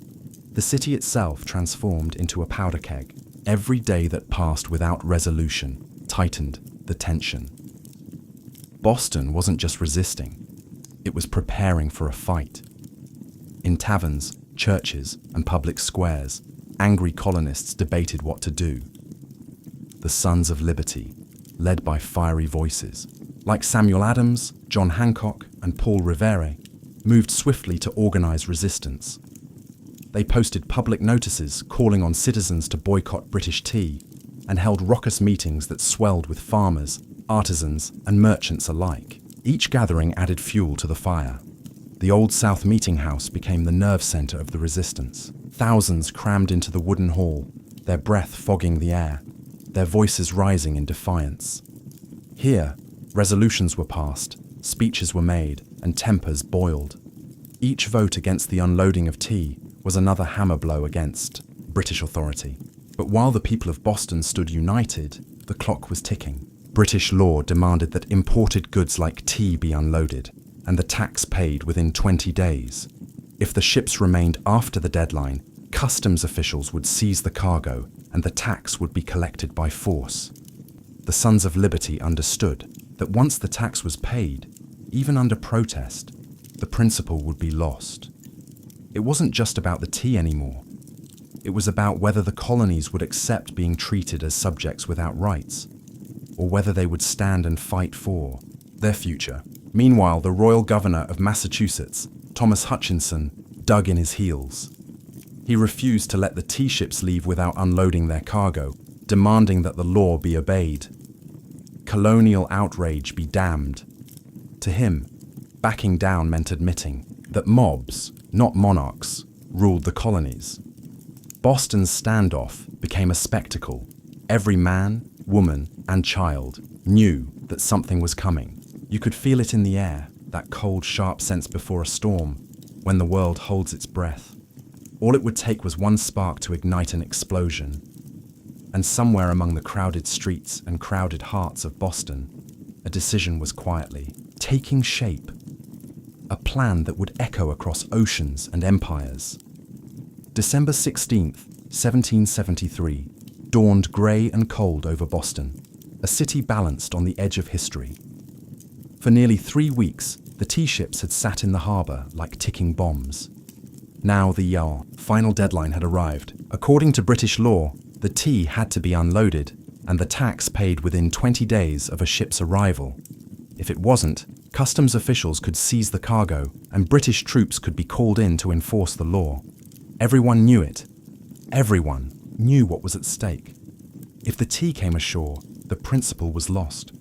the city itself transformed into a powder keg. Every day that passed without resolution tightened the tension. Boston wasn't just resisting. It was preparing for a fight. In taverns, churches, and public squares, angry colonists debated what to do. The Sons of Liberty, led by fiery voices, like Samuel Adams, John Hancock, and Paul Revere, moved swiftly to organize resistance. They posted public notices calling on citizens to boycott British tea and held raucous meetings that swelled with farmers, artisans, and merchants alike. Each gathering added fuel to the fire. The Old South Meeting House became the nerve center of the resistance. Thousands crammed into the wooden hall, their breath fogging the air, their voices rising in defiance. Here, resolutions were passed, speeches were made, and tempers boiled. Each vote against the unloading of tea was another hammer blow against British authority. But while the people of Boston stood united, the clock was ticking. British law demanded that imported goods like tea be unloaded, and the tax paid within 20 days. If the ships remained after the deadline, customs officials would seize the cargo, and the tax would be collected by force. The Sons of Liberty understood that once the tax was paid, even under protest, the principle would be lost. It wasn't just about the tea anymore. It was about whether the colonies would accept being treated as subjects without rights, or whether they would stand and fight for their future. Meanwhile, the royal governor of Massachusetts, Thomas Hutchinson, dug in his heels. He refused to let the tea ships leave without unloading their cargo, demanding that the law be obeyed. Colonial outrage be damned. To him, backing down meant admitting that mobs, not monarchs, ruled the colonies. Boston's standoff became a spectacle. Every man, woman, and child knew that something was coming. You could feel it in the air, that cold, sharp sense before a storm, when the world holds its breath. All it would take was one spark to ignite an explosion. And somewhere among the crowded streets and crowded hearts of Boston, a decision was quietly taking shape. A plan that would echo across oceans and empires. December 16th, 1773, dawned grey and cold over Boston, a city balanced on the edge of history. For nearly 3 weeks, the tea ships had sat in the harbour like ticking bombs. Now the final deadline had arrived. According to British law, the tea had to be unloaded and the tax paid within 20 days of a ship's arrival. If it wasn't, customs officials could seize the cargo and British troops could be called in to enforce the law. Everyone knew it. Everyone knew what was at stake. If the tea came ashore, the principle was lost.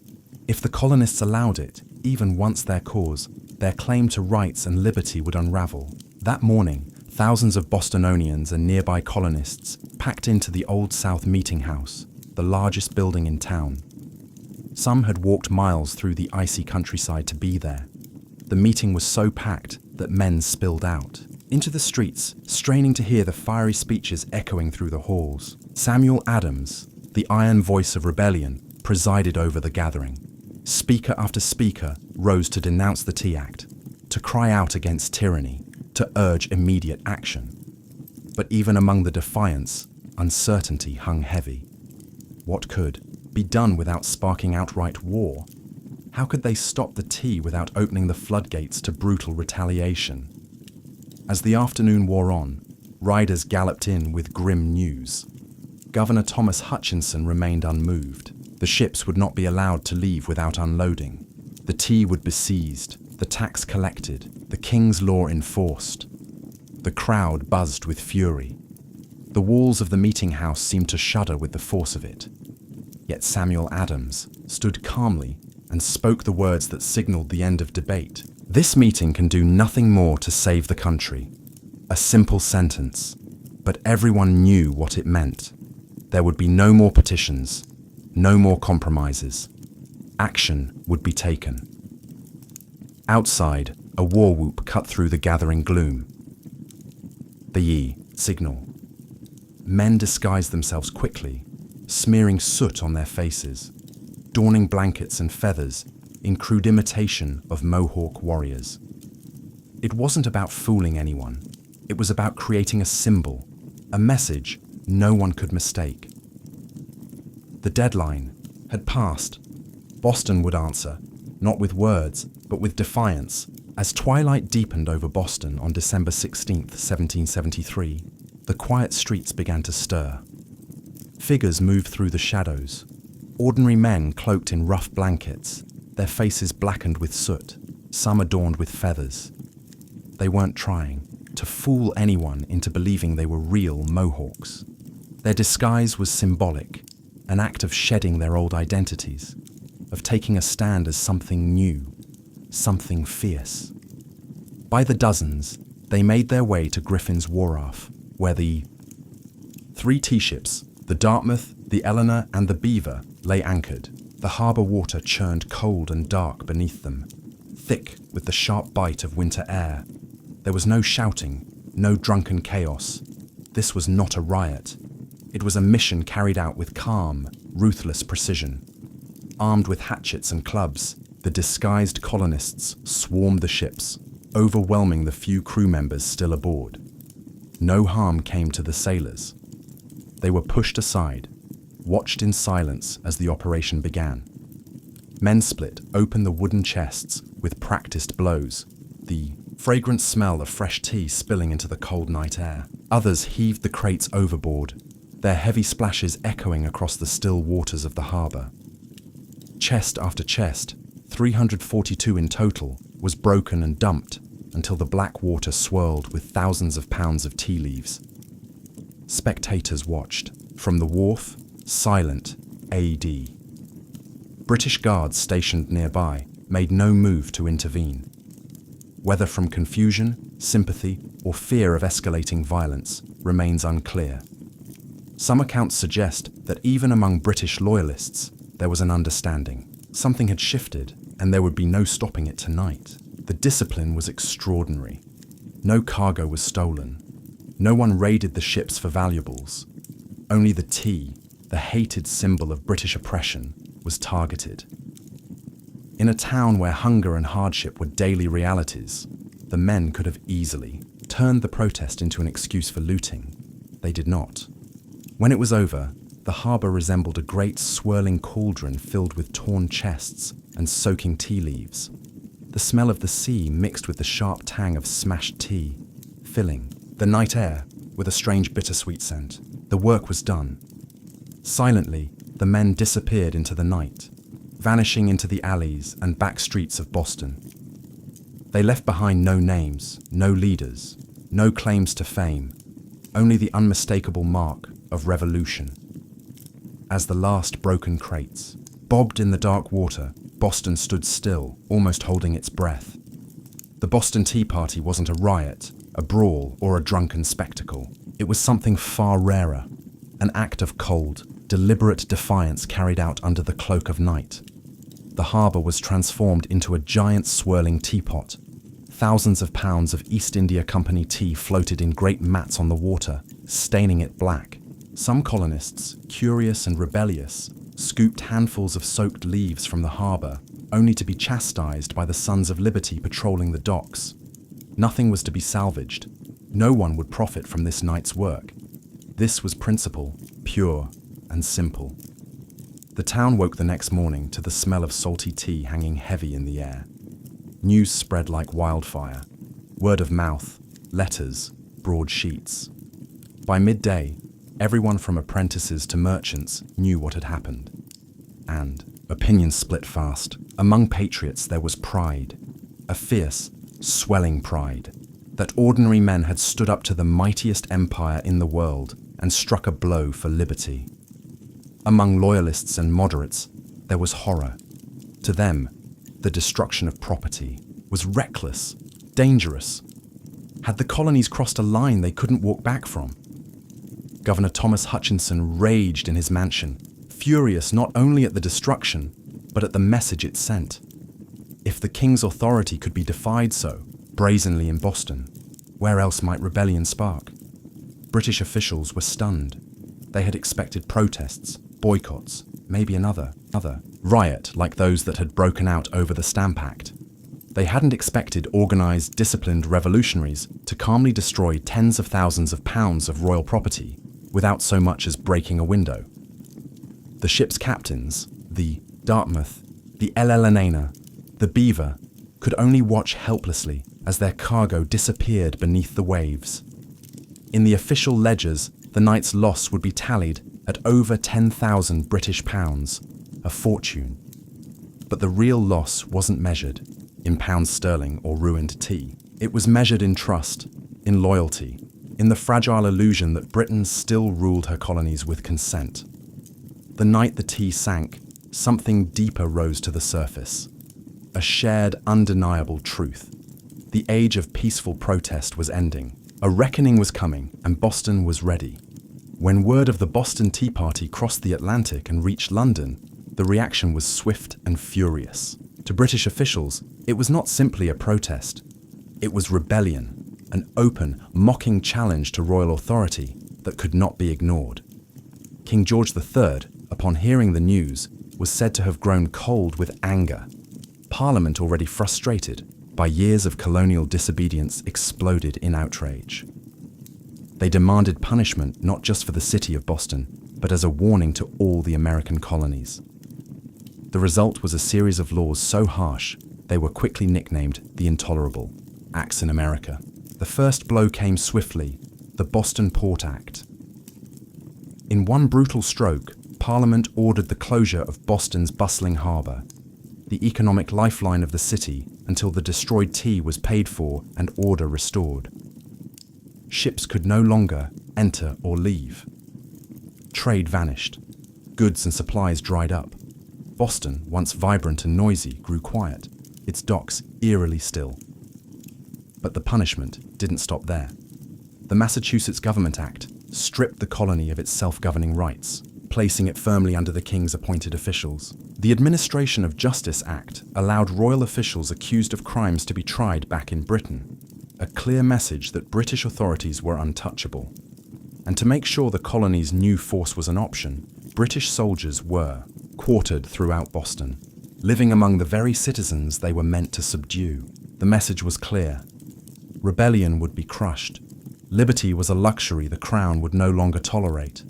If the colonists allowed it, even once their cause, their claim to rights and liberty would unravel. That morning, thousands of Bostonians and nearby colonists packed into the Old South Meeting House, the largest building in town. Some had walked miles through the icy countryside to be there. The meeting was so packed that men spilled out into the streets, straining to hear the fiery speeches echoing through the halls. Samuel Adams, the iron voice of rebellion, presided over the gathering. Speaker after speaker rose to denounce the Tea Act, to cry out against tyranny, to urge immediate action. But even among the defiance, uncertainty hung heavy. What could be done without sparking outright war? How could they stop the tea without opening the floodgates to brutal retaliation? As the afternoon wore on, riders galloped in with grim news. Governor Thomas Hutchinson remained unmoved. The ships would not be allowed to leave without unloading. The tea would be seized, the tax collected, the king's law enforced. The crowd buzzed with fury. The walls of the meeting house seemed to shudder with the force of it. Yet Samuel Adams stood calmly and spoke the words that signaled the end of debate. This meeting can do nothing more to save the country. A simple sentence, but everyone knew what it meant. There would be no more petitions, no more compromises. Action would be taken. Outside, a war whoop cut through the gathering gloom. The signal. Men disguised themselves quickly, smearing soot on their faces, donning blankets and feathers in crude imitation of Mohawk warriors. It wasn't about fooling anyone. It was about creating a symbol, a message no one could mistake. The deadline had passed. Boston would answer, not with words, but with defiance, As twilight deepened over Boston on December 16, 1773, the quiet streets began to stir. Figures moved through the shadows. Ordinary men cloaked in rough blankets, their faces blackened with soot, some adorned with feathers. They weren't trying to fool anyone into believing they were real Mohawks. Their disguise was symbolic, an act of shedding their old identities, of taking a stand as something new, something fierce. By the dozens, they made their way to Griffin's Wharf, where the 3 tea-ships, the Dartmouth, the Eleanor, and the Beaver, lay anchored. The harbour water churned cold and dark beneath them, thick with the sharp bite of winter air. There was no shouting, no drunken chaos. This was not a riot. It was a mission carried out with calm, ruthless precision. Armed with hatchets and clubs, the disguised colonists swarmed the ships, overwhelming the few crew members still aboard. No harm came to the sailors. They were pushed aside, watched in silence as the operation began. Men split open the wooden chests with practiced blows, the fragrant smell of fresh tea spilling into the cold night air. Others heaved the crates overboard, their heavy splashes echoing across the still waters of the harbour. Chest after chest, 342 in total, was broken and dumped until the black water swirled with thousands of pounds of tea leaves. Spectators watched, from the wharf, silent, AD. British guards stationed nearby made no move to intervene. Whether from confusion, sympathy, or fear of escalating violence remains unclear. Some accounts suggest that even among British loyalists, there was an understanding. Something had shifted, and there would be no stopping it tonight. The discipline was extraordinary. No cargo was stolen. No one raided the ships for valuables. Only the tea, the hated symbol of British oppression, was targeted. In a town where hunger and hardship were daily realities, the men could have easily turned the protest into an excuse for looting. They did not. When it was over, the harbour resembled a great swirling cauldron filled with torn chests and soaking tea leaves. The smell of the sea mixed with the sharp tang of smashed tea, filling the night air with a strange bittersweet scent. The work was done. Silently, the men disappeared into the night, vanishing into the alleys and back streets of Boston. They left behind no names, no leaders, no claims to fame, only the unmistakable mark of revolution. As the last broken crates bobbed in the dark water, Boston stood still, almost holding its breath. The Boston Tea Party wasn't a riot, a brawl, or a drunken spectacle. It was something far rarer, an act of cold, deliberate defiance carried out under the cloak of night. The harbour was transformed into a giant swirling teapot. Thousands of pounds of East India Company tea floated in great mats on the water, staining it black. Some colonists, curious and rebellious, scooped handfuls of soaked leaves from the harbour, only to be chastised by the Sons of Liberty patrolling the docks. Nothing was to be salvaged. No one would profit from this night's work. This was principle, pure and simple. The town woke the next morning to the smell of salty tea hanging heavy in the air. News spread like wildfire. Word of mouth, letters, broad sheets. By midday, everyone from apprentices to merchants knew what had happened. And opinions split fast. Among patriots there was pride, a fierce, swelling pride, that ordinary men had stood up to the mightiest empire in the world and struck a blow for liberty. Among loyalists and moderates, there was horror. To them, the destruction of property was reckless, dangerous. Had the colonies crossed a line they couldn't walk back from? Governor Thomas Hutchinson raged in his mansion, furious not only at the destruction, but at the message it sent. If the king's authority could be defied so brazenly in Boston, where else might rebellion spark? British officials were stunned. They had expected protests, boycotts, maybe another riot like those that had broken out over the Stamp Act. They hadn't expected organised, disciplined revolutionaries to calmly destroy tens of thousands of pounds of royal property without so much as breaking a window. The ship's captains, the Dartmouth, the Eleanor, the Beaver, could only watch helplessly as their cargo disappeared beneath the waves. In the official ledgers, the night's loss would be tallied at over 10,000 British pounds, a fortune. But the real loss wasn't measured in pounds sterling or ruined tea. It was measured in trust, in loyalty, in the fragile illusion that Britain still ruled her colonies with consent. The night the tea sank, something deeper rose to the surface. A shared, undeniable truth. The age of peaceful protest was ending. A reckoning was coming, and Boston was ready. When word of the Boston Tea Party crossed the Atlantic and reached London, the reaction was swift and furious. To British officials, it was not simply a protest. It was rebellion, an open, mocking challenge to royal authority that could not be ignored. King George III, upon hearing the news, was said to have grown cold with anger. Parliament, already frustrated by years of colonial disobedience, exploded in outrage. They demanded punishment not just for the city of Boston, but as a warning to all the American colonies. The result was a series of laws so harsh, they were quickly nicknamed the Intolerable Acts in America. The first blow came swiftly, the Boston Port Act. In one brutal stroke, Parliament ordered the closure of Boston's bustling harbour, the economic lifeline of the city, until the destroyed tea was paid for and order restored. Ships could no longer enter or leave. Trade vanished. Goods and supplies dried up. Boston, once vibrant and noisy, grew quiet, its docks eerily still. But the punishment didn't stop there. The Massachusetts Government Act stripped the colony of its self-governing rights, placing it firmly under the king's appointed officials. The Administration of Justice Act allowed royal officials accused of crimes to be tried back in Britain, a clear message that British authorities were untouchable. And to make sure the colony's new force was an option, British soldiers were quartered throughout Boston, living among the very citizens they were meant to subdue. The message was clear. Rebellion would be crushed. Liberty was a luxury the Crown would no longer tolerate.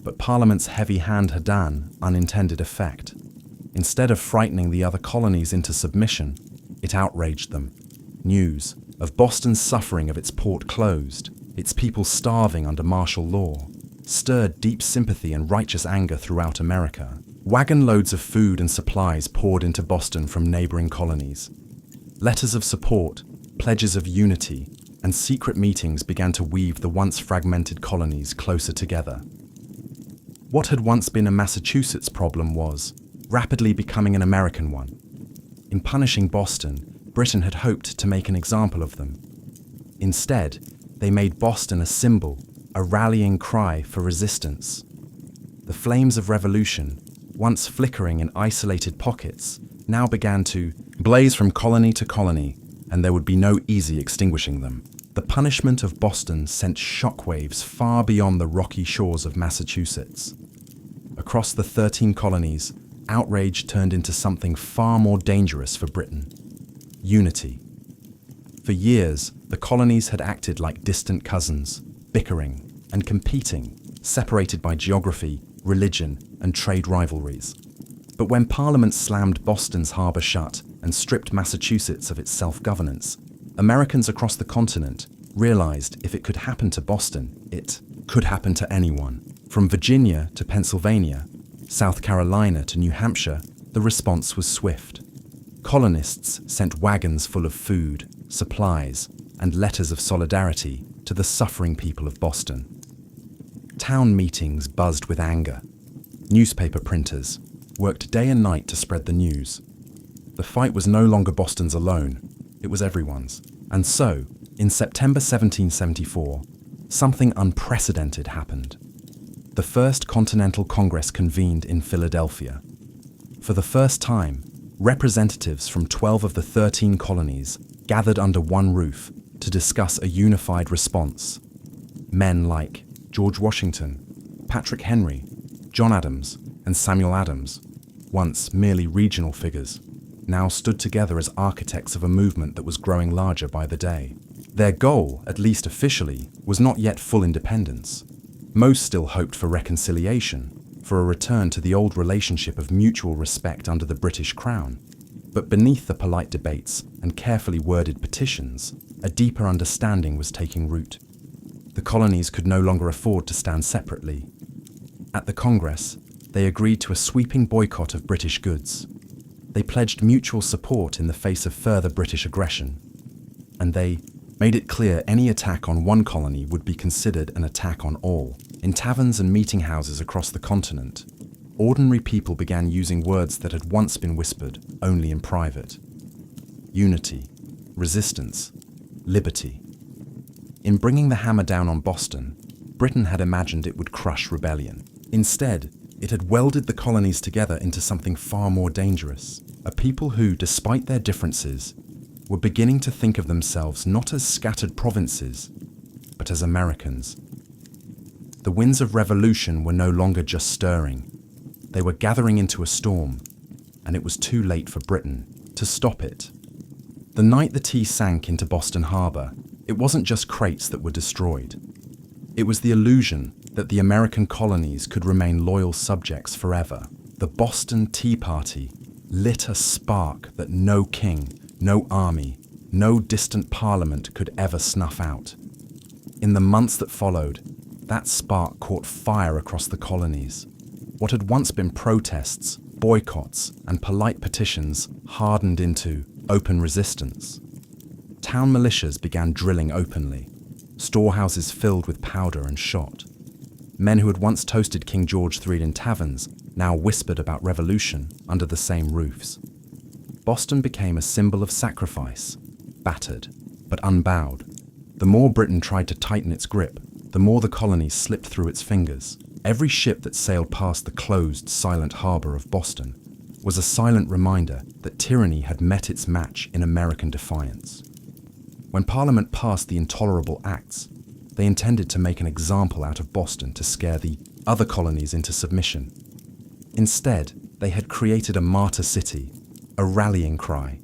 But Parliament's heavy hand had an unintended effect. Instead of frightening the other colonies into submission, it outraged them. News of Boston's suffering of its port closed, its people starving under martial law, stirred deep sympathy and righteous anger throughout America. Wagon loads of food and supplies poured into Boston from neighboring colonies. Letters of support, pledges of unity, and secret meetings began to weave the once fragmented colonies closer together. What had once been a Massachusetts problem was rapidly becoming an American one. In punishing Boston, Britain had hoped to make an example of them. Instead, they made Boston a symbol, a rallying cry for resistance. The flames of revolution, once flickering in isolated pockets, now began to blaze from colony to colony, and there would be no easy extinguishing them. The punishment of Boston sent shockwaves far beyond the rocky shores of Massachusetts. Across the 13 colonies, outrage turned into something far more dangerous for Britain: unity. For years, the colonies had acted like distant cousins, bickering and competing, separated by geography, religion, and trade rivalries. But when Parliament slammed Boston's harbour shut and stripped Massachusetts of its self-governance, Americans across the continent realized if it could happen to Boston, it could happen to anyone. From Virginia to Pennsylvania, South Carolina to New Hampshire, the response was swift. Colonists sent wagons full of food, supplies, and letters of solidarity to the suffering people of Boston. Town meetings buzzed with anger. Newspaper printers worked day and night to spread the news. The fight was no longer Boston's alone, it was everyone's. And so, in September 1774, something unprecedented happened. The First Continental Congress convened in Philadelphia. For the first time, representatives from 12 of the 13 colonies gathered under one roof to discuss a unified response. Men like George Washington, Patrick Henry, John Adams, and Samuel Adams, once merely regional figures, now stood together as architects of a movement that was growing larger by the day. Their goal, at least officially, was not yet full independence. Most still hoped for reconciliation, for a return to the old relationship of mutual respect under the British Crown. But beneath the polite debates and carefully worded petitions, a deeper understanding was taking root. The colonies could no longer afford to stand separately. At the Congress, they agreed to a sweeping boycott of British goods. They pledged mutual support in the face of further British aggression. And they made it clear any attack on one colony would be considered an attack on all. In taverns and meeting houses across the continent, ordinary people began using words that had once been whispered only in private. Unity, resistance, liberty. In bringing the hammer down on Boston, Britain had imagined it would crush rebellion. Instead, it had welded the colonies together into something far more dangerous. A people who, despite their differences, were beginning to think of themselves not as scattered provinces, but as Americans. The winds of revolution were no longer just stirring. They were gathering into a storm, and it was too late for Britain to stop it. The night the tea sank into Boston Harbor, it wasn't just crates that were destroyed. It was the illusion that the American colonies could remain loyal subjects forever. The Boston Tea Party lit a spark that no king, no army, no distant parliament could ever snuff out. In the months that followed, that spark caught fire across the colonies. What had once been protests, boycotts, and polite petitions hardened into open resistance. Town militias began drilling openly, storehouses filled with powder and shot. Men who had once toasted King George III in taverns now whispered about revolution under the same roofs. Boston became a symbol of sacrifice, battered, but unbowed. The more Britain tried to tighten its grip, the more the colonies slipped through its fingers. Every ship that sailed past the closed, silent harbor of Boston was a silent reminder that tyranny had met its match in American defiance. When Parliament passed the Intolerable Acts, they intended to make an example out of Boston to scare the other colonies into submission. Instead, they had created a martyr city, a rallying cry.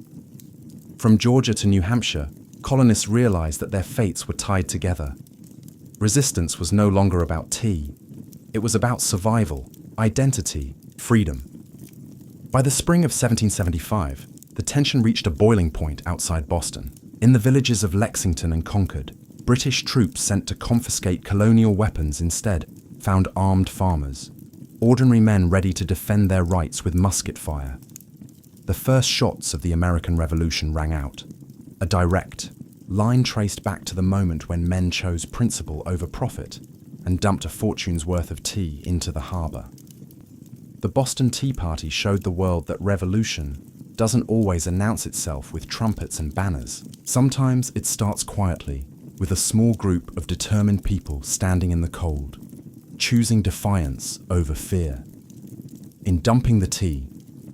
From Georgia to New Hampshire, colonists realized that their fates were tied together. Resistance was no longer about tea. It was about survival, identity, freedom. By the spring of 1775, the tension reached a boiling point outside Boston. In the villages of Lexington and Concord, British troops sent to confiscate colonial weapons instead found armed farmers, ordinary men ready to defend their rights with musket fire. The first shots of the American Revolution rang out, a direct line traced back to the moment when men chose principle over profit and dumped a fortune's worth of tea into the harbor. The Boston Tea Party showed the world that revolution doesn't always announce itself with trumpets and banners. Sometimes it starts quietly, with a small group of determined people standing in the cold, choosing defiance over fear. In dumping the tea,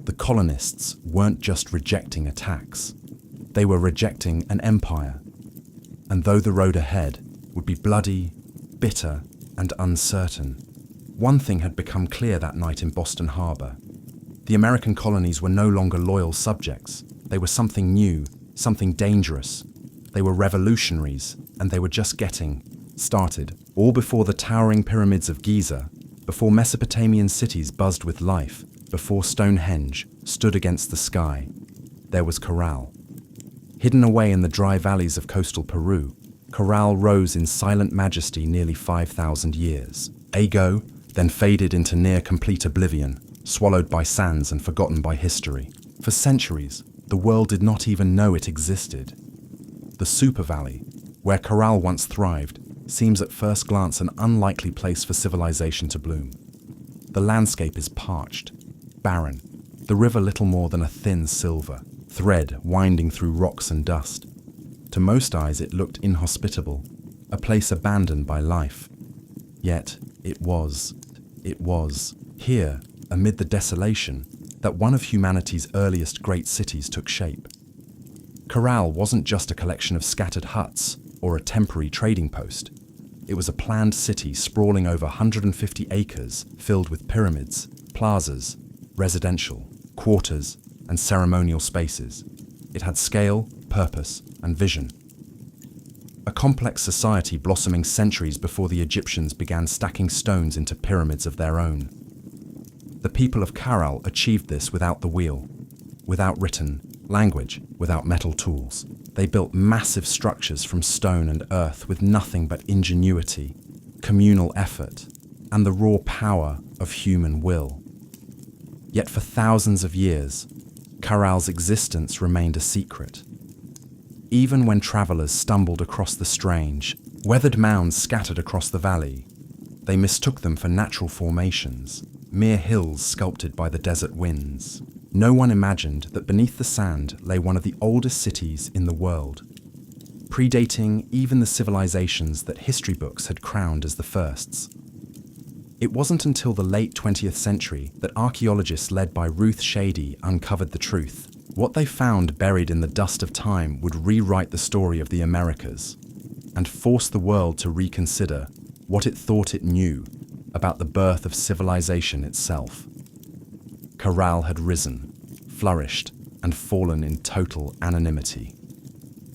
the colonists weren't just rejecting attacks, they were rejecting an empire. And though the road ahead would be bloody, bitter, and uncertain, one thing had become clear that night in Boston Harbor. The American colonies were no longer loyal subjects. They were something new, something dangerous. They were revolutionaries, and they were just getting started. All before the towering pyramids of Giza, before Mesopotamian cities buzzed with life, before Stonehenge stood against the sky, there was Corral. Hidden away in the dry valleys of coastal Peru, Corral rose in silent majesty nearly 5,000 years. Ago, then faded into near-complete oblivion, swallowed by sands and forgotten by history. For centuries, the world did not even know it existed. The Super Valley, where Corral once thrived, seems at first glance an unlikely place for civilization to bloom. The landscape is parched, barren, the river little more than a thin silver thread winding through rocks and dust. To most eyes it looked inhospitable, a place abandoned by life. Yet it was here, amid the desolation, that one of humanity's earliest great cities took shape. Corral wasn't just a collection of scattered huts or a temporary trading post. It was a planned city sprawling over 150 acres, filled with pyramids, plazas, residential, quarters, and ceremonial spaces. It had scale, purpose, and vision. A complex society blossoming centuries before the Egyptians began stacking stones into pyramids of their own. The people of Corral achieved this without the wheel. without written language, without metal tools. They built massive structures from stone and earth with nothing but ingenuity, communal effort, and the raw power of human will. Yet for thousands of years, Corral's existence remained a secret. Even when travelers stumbled across the strange, weathered mounds scattered across the valley, they mistook them for natural formations, mere hills sculpted by the desert winds. No one imagined that beneath the sand lay one of the oldest cities in the world, predating even the civilizations that history books had crowned as the firsts. It wasn't until the late 20th century that archaeologists led by Ruth Shady uncovered the truth. What they found buried in the dust of time would rewrite the story of the Americas and force the world to reconsider what it thought it knew about the birth of civilization itself. Corral had risen, flourished, and fallen in total anonymity.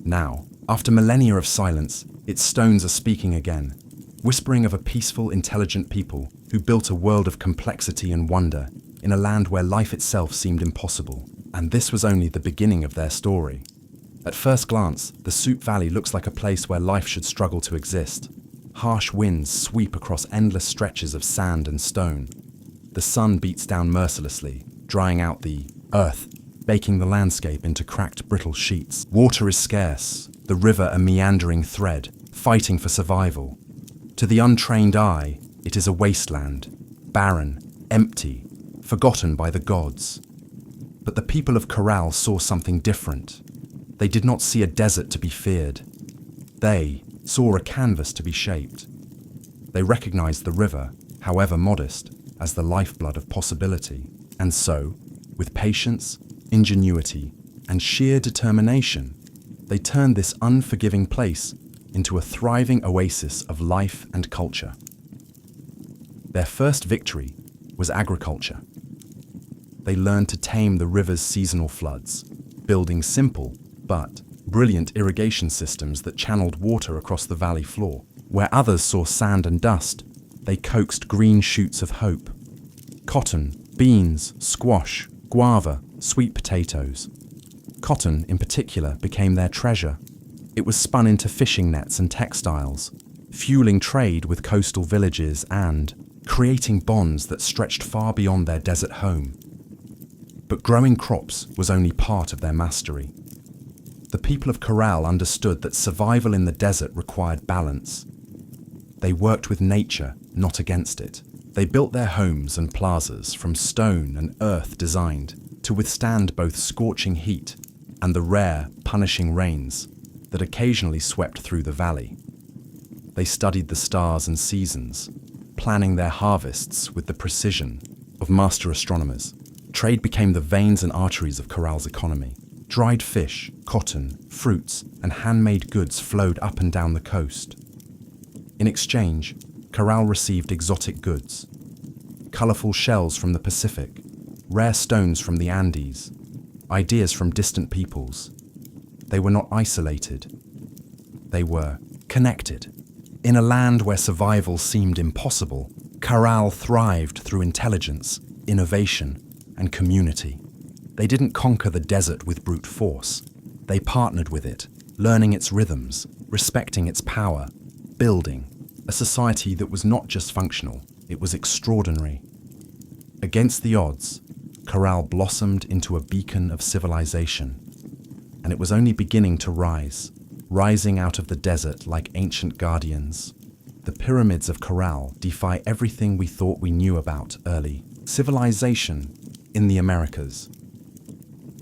Now, after millennia of silence, its stones are speaking again, whispering of a peaceful, intelligent people who built a world of complexity and wonder in a land where life itself seemed impossible. And this was only the beginning of their story. At first glance, the Soup Valley looks like a place where life should struggle to exist. Harsh winds sweep across endless stretches of sand and stone. The sun beats down mercilessly, drying out the earth, baking the landscape into cracked, brittle sheets. Water is scarce, the river a meandering thread, fighting for survival. To the untrained eye, it is a wasteland, barren, empty, forgotten by the gods. But the people of Corral saw something different. They did not see a desert to be feared. They saw a canvas to be shaped. They recognized the river, however modest, as the lifeblood of possibility. And so, with patience, ingenuity, and sheer determination, they turned this unforgiving place into a thriving oasis of life and culture. Their first victory was agriculture. They learned to tame the river's seasonal floods, building simple but brilliant irrigation systems that channeled water across the valley floor. Where others saw sand and dust, they coaxed green shoots of hope. Cotton, beans, squash, guava, sweet potatoes. Cotton, in particular, became their treasure. It was spun into fishing nets and textiles, fueling trade with coastal villages and creating bonds that stretched far beyond their desert home. But growing crops was only part of their mastery. The people of Corral understood that survival in the desert required balance. They worked with nature, not against it. They built their homes and plazas from stone and earth designed to withstand both scorching heat and the rare, punishing rains that occasionally swept through the valley. They studied the stars and seasons, planning their harvests with the precision of master astronomers. Trade became the veins and arteries of Corral's economy. Dried fish, cotton, fruits, and handmade goods flowed up and down the coast. In exchange, Corral received exotic goods, colorful shells from the Pacific, rare stones from the Andes, ideas from distant peoples. They were not isolated. They were connected. In a land where survival seemed impossible, Corral thrived through intelligence, innovation, and community. They didn't conquer the desert with brute force. They partnered with it, learning its rhythms, respecting its power, building a society that was not just functional, it was extraordinary. Against the odds, Corral blossomed into a beacon of civilization, and it was only beginning to rise, rising out of the desert like ancient guardians. The pyramids of Corral defy everything we thought we knew about early civilization in the Americas.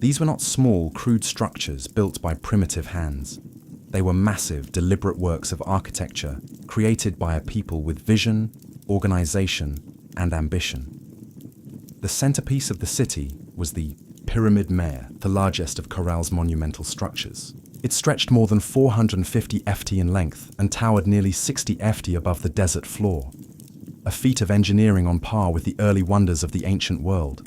These were not small, crude structures built by primitive hands. They were massive, deliberate works of architecture created by a people with vision, organization, and ambition. The centerpiece of the city was the Pyramid Mare, the largest of Corral's monumental structures. It stretched more than 450 ft in length and towered nearly 60 ft above the desert floor, a feat of engineering on par with the early wonders of the ancient world.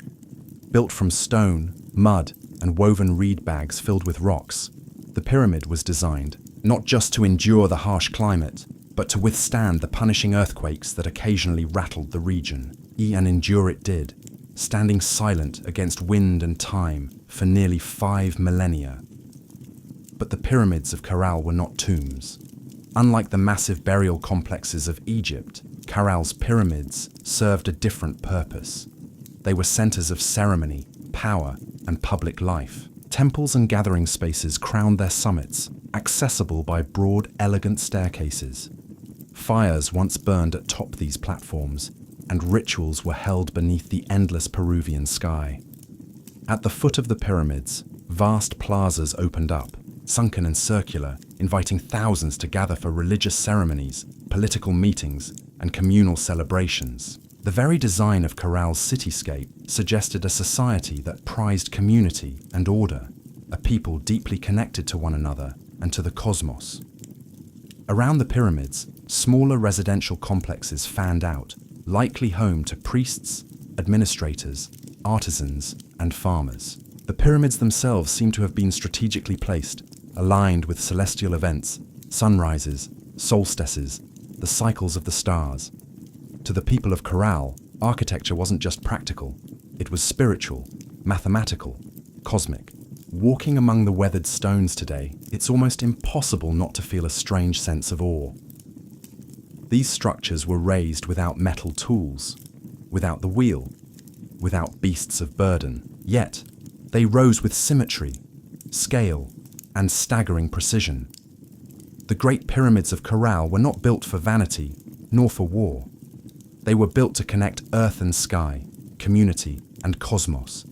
Built from stone, mud, and woven reed bags filled with rocks, the pyramid was designed not just to endure the harsh climate, but to withstand the punishing earthquakes that occasionally rattled the region. And endure it did, standing silent against wind and time for nearly 5 millennia. But the pyramids of Caral were not tombs. Unlike the massive burial complexes of Egypt, Caral's pyramids served a different purpose. They were centers of ceremony, power, and public life. Temples and gathering spaces crowned their summits, accessible by broad, elegant staircases. Fires once burned atop these platforms, and rituals were held beneath the endless Peruvian sky. At the foot of the pyramids, vast plazas opened up, sunken and circular, inviting thousands to gather for religious ceremonies, political meetings, and communal celebrations. The very design of Caral's cityscape suggested a society that prized community and order, a people deeply connected to one another and to the cosmos. Around the pyramids, smaller residential complexes fanned out, likely home to priests, administrators, artisans, and farmers. The pyramids themselves seem to have been strategically placed, aligned with celestial events, sunrises, solstices, the cycles of the stars. To the people of Caral, architecture wasn't just practical, it was spiritual, mathematical, cosmic. Walking among the weathered stones today, it's almost impossible not to feel a strange sense of awe. These structures were raised without metal tools, without the wheel, without beasts of burden. Yet, they rose with symmetry, scale, and staggering precision. The Great Pyramids of Caral were not built for vanity, nor for war. They were built to connect earth and sky, community and cosmos,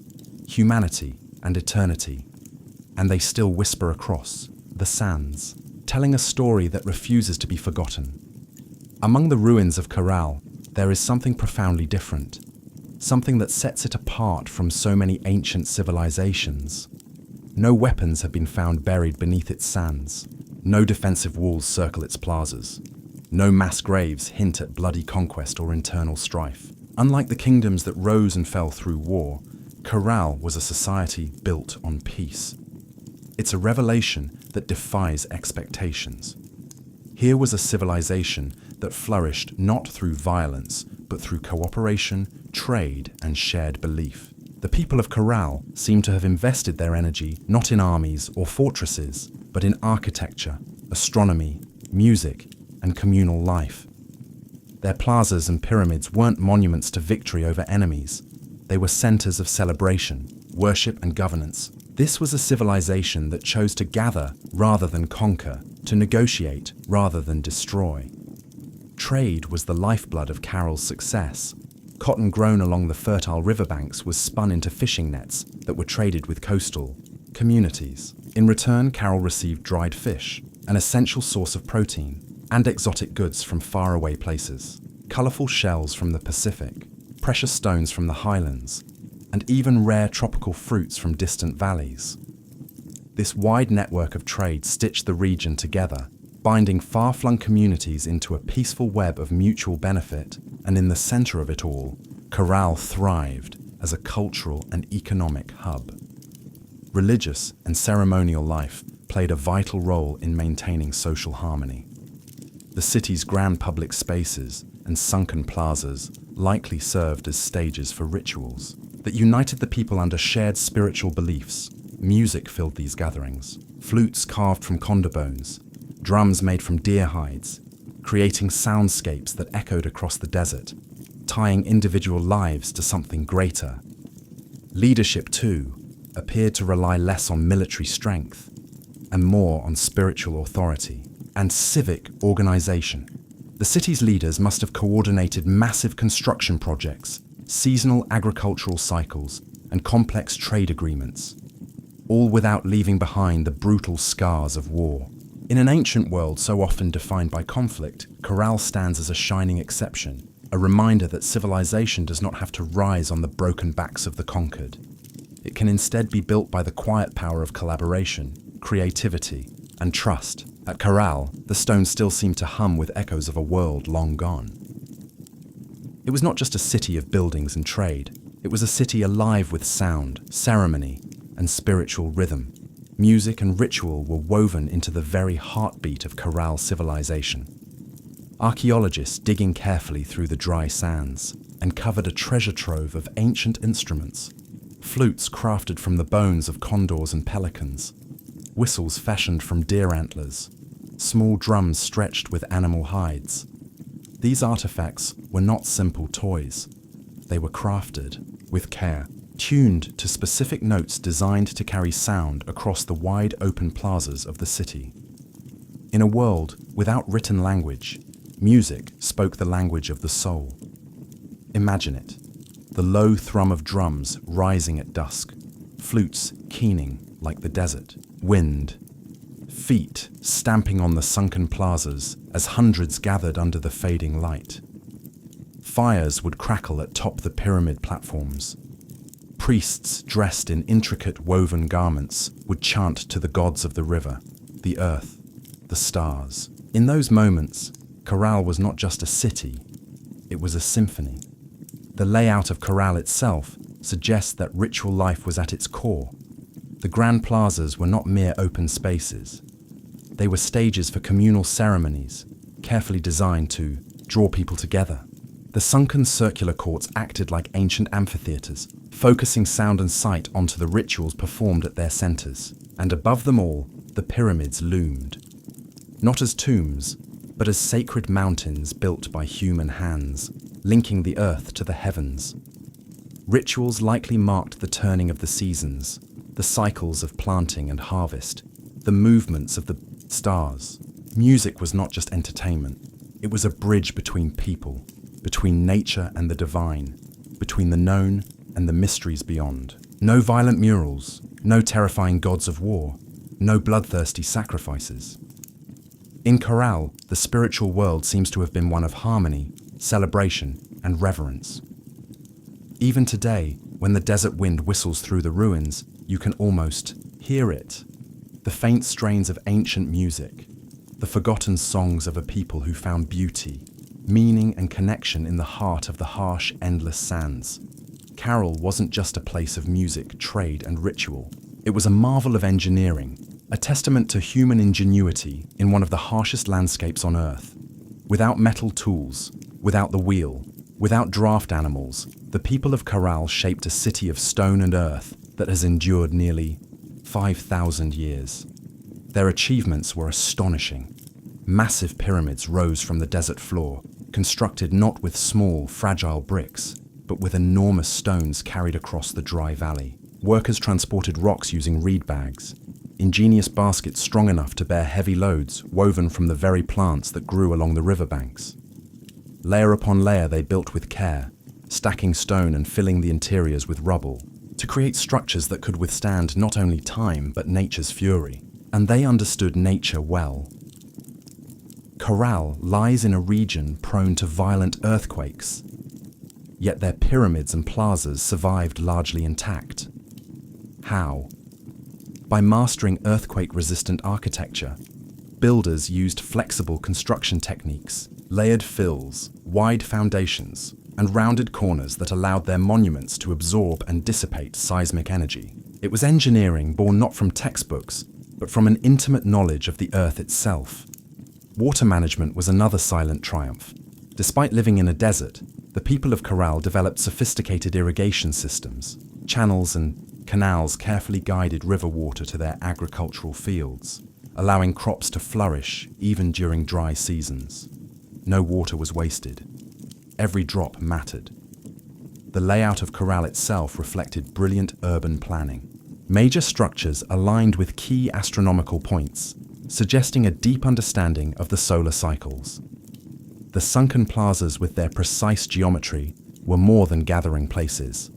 humanity and eternity. And they still whisper across the sands, telling a story that refuses to be forgotten. Among the ruins of Caral, there is something profoundly different, something that sets it apart from so many ancient civilizations. No weapons have been found buried beneath its sands. No defensive walls circle its plazas. No mass graves hint at bloody conquest or internal strife. Unlike the kingdoms that rose and fell through war, Caral was a society built on peace. It's a revelation that defies expectations. Here was a civilization that flourished not through violence, but through cooperation, trade, and shared belief. The people of Caral seem to have invested their energy not in armies or fortresses, but in architecture, astronomy, music, and communal life. Their plazas and pyramids weren't monuments to victory over enemies. They were centers of celebration, worship, and governance. This was a civilization that chose to gather rather than conquer, to negotiate rather than destroy. Trade was the lifeblood of Caral's success. Cotton grown along the fertile riverbanks was spun into fishing nets that were traded with coastal communities. In return, Caral received dried fish, an essential source of protein, and exotic goods from faraway places. Colorful shells from the Pacific, precious stones from the highlands, and even rare tropical fruits from distant valleys. This wide network of trade stitched the region together, binding far-flung communities into a peaceful web of mutual benefit, and in the center of it all, Caral thrived as a cultural and economic hub. Religious and ceremonial life played a vital role in maintaining social harmony. The city's grand public spaces and sunken plazas likely served as stages for rituals that united the people under shared spiritual beliefs. Music filled these gatherings, flutes carved from condor bones, drums made from deer hides, creating soundscapes that echoed across the desert, tying individual lives to something greater. Leadership, too, appeared to rely less on military strength and more on spiritual authority and civic organization. The city's leaders must have coordinated massive construction projects, seasonal agricultural cycles, and complex trade agreements, all without leaving behind the brutal scars of war. In an ancient world so often defined by conflict, Caral stands as a shining exception, a reminder that civilization does not have to rise on the broken backs of the conquered. It can instead be built by the quiet power of collaboration, creativity, and trust. At Caral, the stones still seem to hum with echoes of a world long gone. It was not just a city of buildings and trade. It was a city alive with sound, ceremony, and spiritual rhythm. Music and ritual were woven into the very heartbeat of Caral civilization. Archaeologists digging carefully through the dry sands and covered a treasure trove of ancient instruments. Flutes crafted from the bones of condors and pelicans, whistles fashioned from deer antlers, small drums stretched with animal hides. These artifacts were not simple toys. They were crafted with care, tuned to specific notes designed to carry sound across the wide open plazas of the city. In a world without written language, music spoke the language of the soul. Imagine it, the low thrum of drums rising at dusk, flutes keening like the desert, wind, feet stamping on the sunken plazas as hundreds gathered under the fading light. Fires would crackle atop the pyramid platforms. Priests dressed in intricate woven garments would chant to the gods of the river, the earth, the stars. In those moments, Corral was not just a city, it was a symphony. The layout of Corral itself suggests that ritual life was at its core. The grand plazas were not mere open spaces. They were stages for communal ceremonies, carefully designed to draw people together. The sunken circular courts acted like ancient amphitheaters, focusing sound and sight onto the rituals performed at their centers. And above them all, the pyramids loomed. Not as tombs, but as sacred mountains built by human hands, linking the earth to the heavens. Rituals likely marked the turning of the seasons, the cycles of planting and harvest, the movements of the stars. Music was not just entertainment. It was a bridge between people, between nature and the divine, between the known and the mysteries beyond. No violent murals, no terrifying gods of war, no bloodthirsty sacrifices. In Corral, the spiritual world seems to have been one of harmony, celebration, and reverence. Even today, when the desert wind whistles through the ruins, you can almost hear it. The faint strains of ancient music, the forgotten songs of a people who found beauty, meaning and connection in the heart of the harsh, endless sands. Carol wasn't just a place of music, trade, and ritual. It was a marvel of engineering, a testament to human ingenuity in one of the harshest landscapes on Earth. Without metal tools, without the wheel, without draft animals, the people of Corral shaped a city of stone and earth that has endured nearly 5,000 years. Their achievements were astonishing. Massive pyramids rose from the desert floor, constructed not with small, fragile bricks, but with enormous stones carried across the dry valley. Workers transported rocks using reed bags, ingenious baskets strong enough to bear heavy loads woven from the very plants that grew along the riverbanks. Layer upon layer they built with care, stacking stone and filling the interiors with rubble, to create structures that could withstand not only time but nature's fury. And they understood nature well. Corral lies in a region prone to violent earthquakes, yet their pyramids and plazas survived largely intact. How? By mastering earthquake-resistant architecture, builders used flexible construction techniques, layered fills, wide foundations, and rounded corners that allowed their monuments to absorb and dissipate seismic energy. It was engineering born not from textbooks, but from an intimate knowledge of the earth itself. Water management was another silent triumph. Despite living in a desert, the people of Corral developed sophisticated irrigation systems. Channels and canals carefully guided river water to their agricultural fields, allowing crops to flourish even during dry seasons. No water was wasted. Every drop mattered. The layout of Corral itself reflected brilliant urban planning. Major structures aligned with key astronomical points, suggesting a deep understanding of the solar cycles. The sunken plazas with their precise geometry were more than gathering places.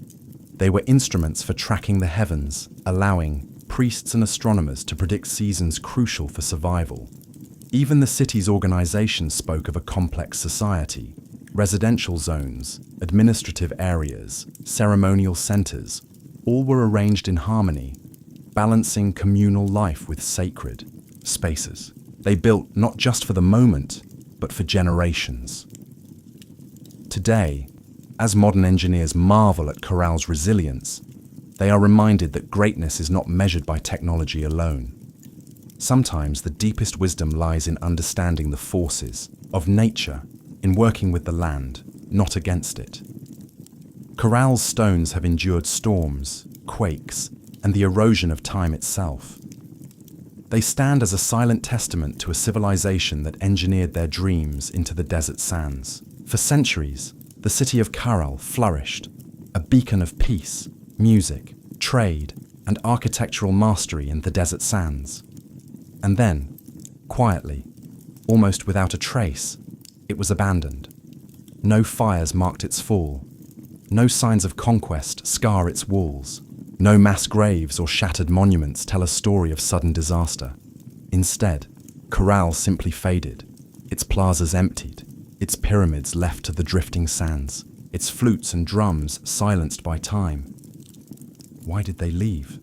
They were instruments for tracking the heavens, allowing priests and astronomers to predict seasons crucial for survival. Even the city's organization spoke of a complex society. Residential zones, administrative areas, ceremonial centers, all were arranged in harmony, balancing communal life with sacred spaces. They built not just for the moment, but for generations. Today, as modern engineers marvel at Corral's resilience, they are reminded that greatness is not measured by technology alone. Sometimes the deepest wisdom lies in understanding the forces of nature, in working with the land, not against it. Corral's stones have endured storms, quakes, and the erosion of time itself. They stand as a silent testament to a civilization that engineered their dreams into the desert sands. For centuries, the city of Corral flourished, a beacon of peace, music, trade, and architectural mastery in the desert sands. And then, quietly, almost without a trace, it was abandoned. No fires marked its fall. No signs of conquest scar its walls. No mass graves or shattered monuments tell a story of sudden disaster. Instead, Corral simply faded, its plazas emptied, its pyramids left to the drifting sands, its flutes and drums silenced by time. Why did they leave?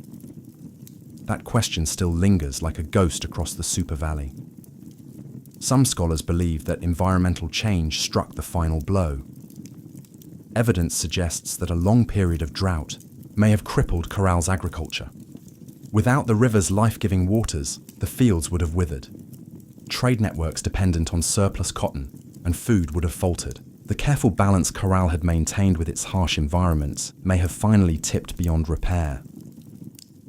That question still lingers like a ghost across the Super Valley. Some scholars believe that environmental change struck the final blow. Evidence suggests that a long period of drought may have crippled Corral's agriculture. Without the river's life-giving waters, the fields would have withered. Trade networks dependent on surplus cotton and food would have faltered. The careful balance Corral had maintained with its harsh environment may have finally tipped beyond repair.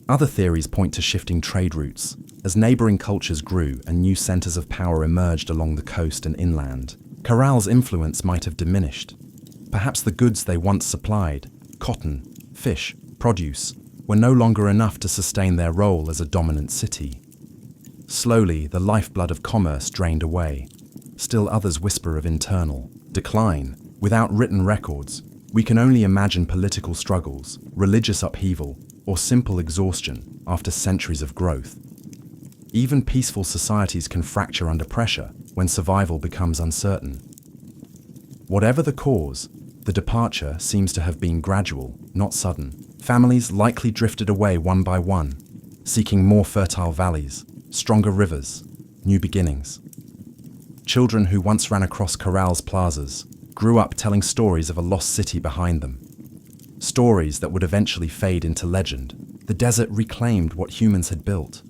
Other theories point to shifting trade routes. As neighboring cultures grew and new centers of power emerged along the coast and inland, Corral's influence might have diminished. Perhaps the goods they once supplied, cotton, fish, produce, were no longer enough to sustain their role as a dominant city. Slowly, the lifeblood of commerce drained away. Still others whisper of internal decline. Without written records, we can only imagine political struggles, religious upheaval, or simple exhaustion after centuries of growth. Even peaceful societies can fracture under pressure when survival becomes uncertain. Whatever the cause, the departure seems to have been gradual, not sudden. Families likely drifted away one by one, seeking more fertile valleys, stronger rivers, new beginnings. Children who once ran across Corral's plazas grew up telling stories of a lost city behind them. Stories that would eventually fade into legend. The desert reclaimed what humans had built.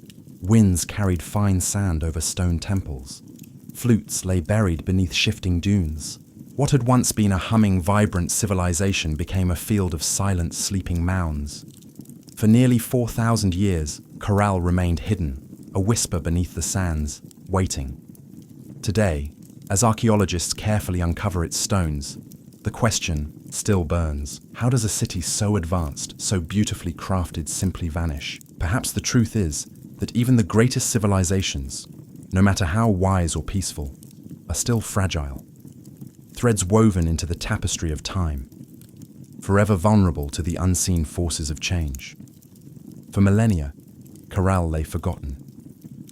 Winds carried fine sand over stone temples. Flutes lay buried beneath shifting dunes. What had once been a humming, vibrant civilization became a field of silent, sleeping mounds. For nearly 4,000 years, Corral remained hidden, a whisper beneath the sands, waiting. Today, as archaeologists carefully uncover its stones, the question still burns. How does a city so advanced, so beautifully crafted, simply vanish? Perhaps the truth is that even the greatest civilizations, no matter how wise or peaceful, are still fragile. Threads woven into the tapestry of time, forever vulnerable to the unseen forces of change. For millennia, Corral lay forgotten,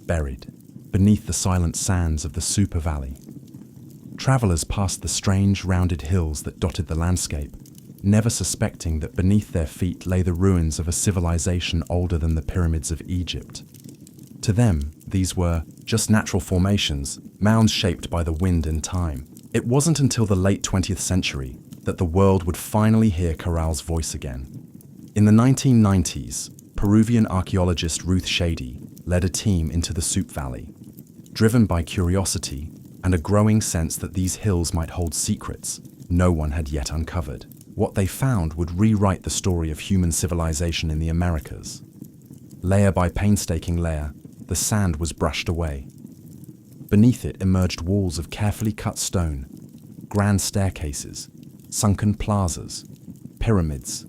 buried, beneath the silent sands of the Super Valley. Travelers passed the strange, rounded hills that dotted the landscape, never suspecting that beneath their feet lay the ruins of a civilization older than the pyramids of Egypt. To them, these were just natural formations, mounds shaped by the wind and time. It wasn't until the late 20th century that the world would finally hear Corral's voice again. In the 1990s, Peruvian archaeologist Ruth Shady led a team into the Soup Valley, driven by curiosity and a growing sense that these hills might hold secrets no one had yet uncovered. What they found would rewrite the story of human civilization in the Americas. Layer by painstaking layer, the sand was brushed away. Beneath it emerged walls of carefully cut stone, grand staircases, sunken plazas, pyramids,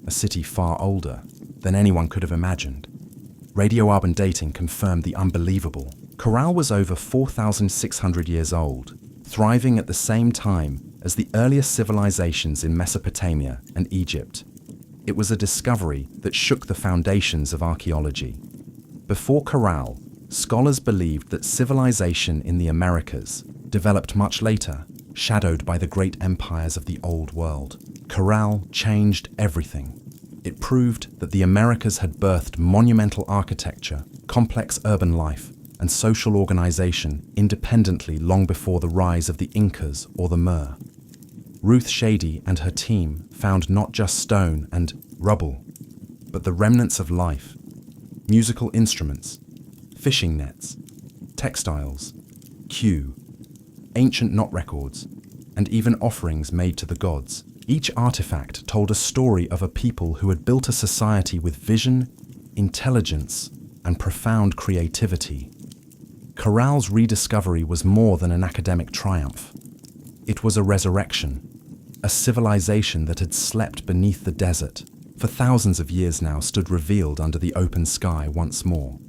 a city far older than anyone could have imagined. Radioarbon dating confirmed the unbelievable. Corral was over 4,600 years old, thriving at the same time as the earliest civilizations in Mesopotamia and Egypt. It was a discovery that shook the foundations of archaeology. Before Corral, scholars believed that civilization in the Americas developed much later, shadowed by the great empires of the Old World. Corral changed everything. It proved that the Americas had birthed monumental architecture, complex urban life, and social organization independently long before the rise of the Incas or the Mer. Ruth Shady and her team found not just stone and rubble, but the remnants of life, musical instruments, fishing nets, textiles, ancient knot records, and even offerings made to the gods. Each artifact told a story of a people who had built a society with vision, intelligence, and profound creativity. Corral's rediscovery was more than an academic triumph. It was a resurrection, a civilization that had slept beneath the desert, for thousands of years now stood revealed under the open sky once more.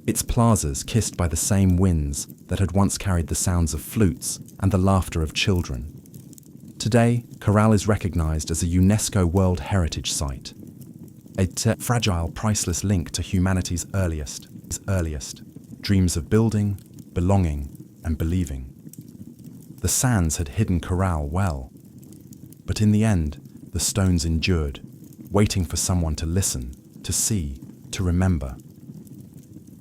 Its plazas kissed by the same winds that had once carried the sounds of flutes and the laughter of children. Today, Corral is recognized as a UNESCO World Heritage Site, a fragile, priceless link to humanity's earliest dreams of building, belonging, and believing. The sands had hidden Corral well, but in the end, the stones endured, waiting for someone to listen, to see, to remember.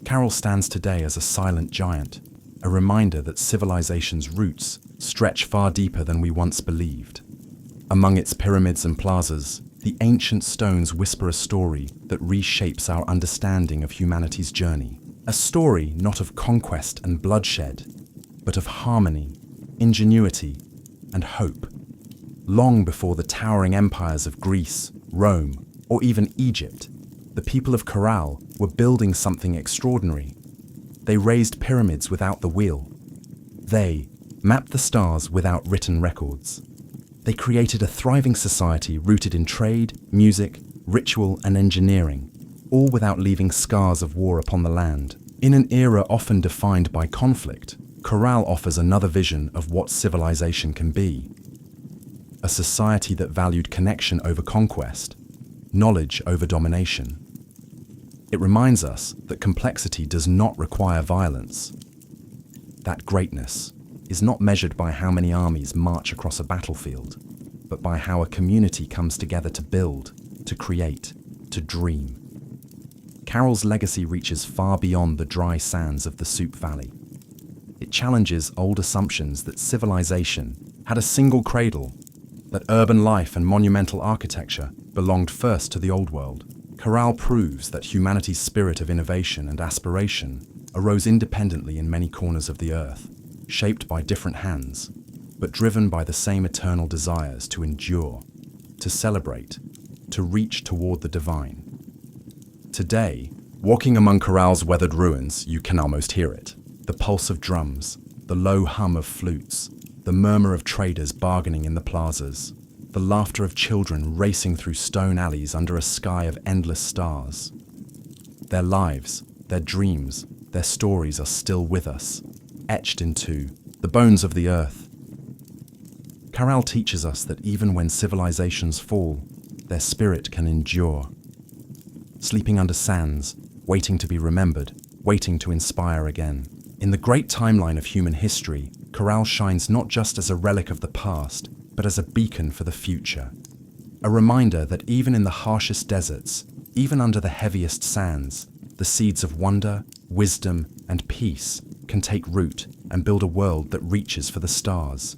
Corral stands today as a silent giant, a reminder that civilization's roots stretch far deeper than we once believed. Among its pyramids and plazas, the ancient stones whisper a story that reshapes our understanding of humanity's journey. A story not of conquest and bloodshed, but of harmony, ingenuity, and hope. Long before the towering empires of Greece, Rome, or even Egypt, the people of Corral were building something extraordinary. They raised pyramids without the wheel. They mapped the stars without written records. They created a thriving society rooted in trade, music, ritual, and engineering, all without leaving scars of war upon the land. In an era often defined by conflict, Corral offers another vision of what civilization can be. A society that valued connection over conquest, knowledge over domination. It reminds us that complexity does not require violence. That greatness is not measured by how many armies march across a battlefield, but by how a community comes together to build, to create, to dream. Corral's legacy reaches far beyond the dry sands of the Soup Valley. It challenges old assumptions that civilization had a single cradle, that urban life and monumental architecture belonged first to the Old World. Corral proves that humanity's spirit of innovation and aspiration arose independently in many corners of the earth, shaped by different hands, but driven by the same eternal desires to endure, to celebrate, to reach toward the divine. Today, walking among Corral's weathered ruins, you can almost hear it. The pulse of drums, the low hum of flutes, the murmur of traders bargaining in the plazas, the laughter of children racing through stone alleys under a sky of endless stars. Their lives, their dreams, their stories are still with us, etched into the bones of the earth. Corral teaches us that even when civilizations fall, their spirit can endure. Sleeping under sands, waiting to be remembered, waiting to inspire again. In the great timeline of human history, Corral shines not just as a relic of the past, but as a beacon for the future. A reminder that even in the harshest deserts, even under the heaviest sands, the seeds of wonder, wisdom, and peace can take root and build a world that reaches for the stars.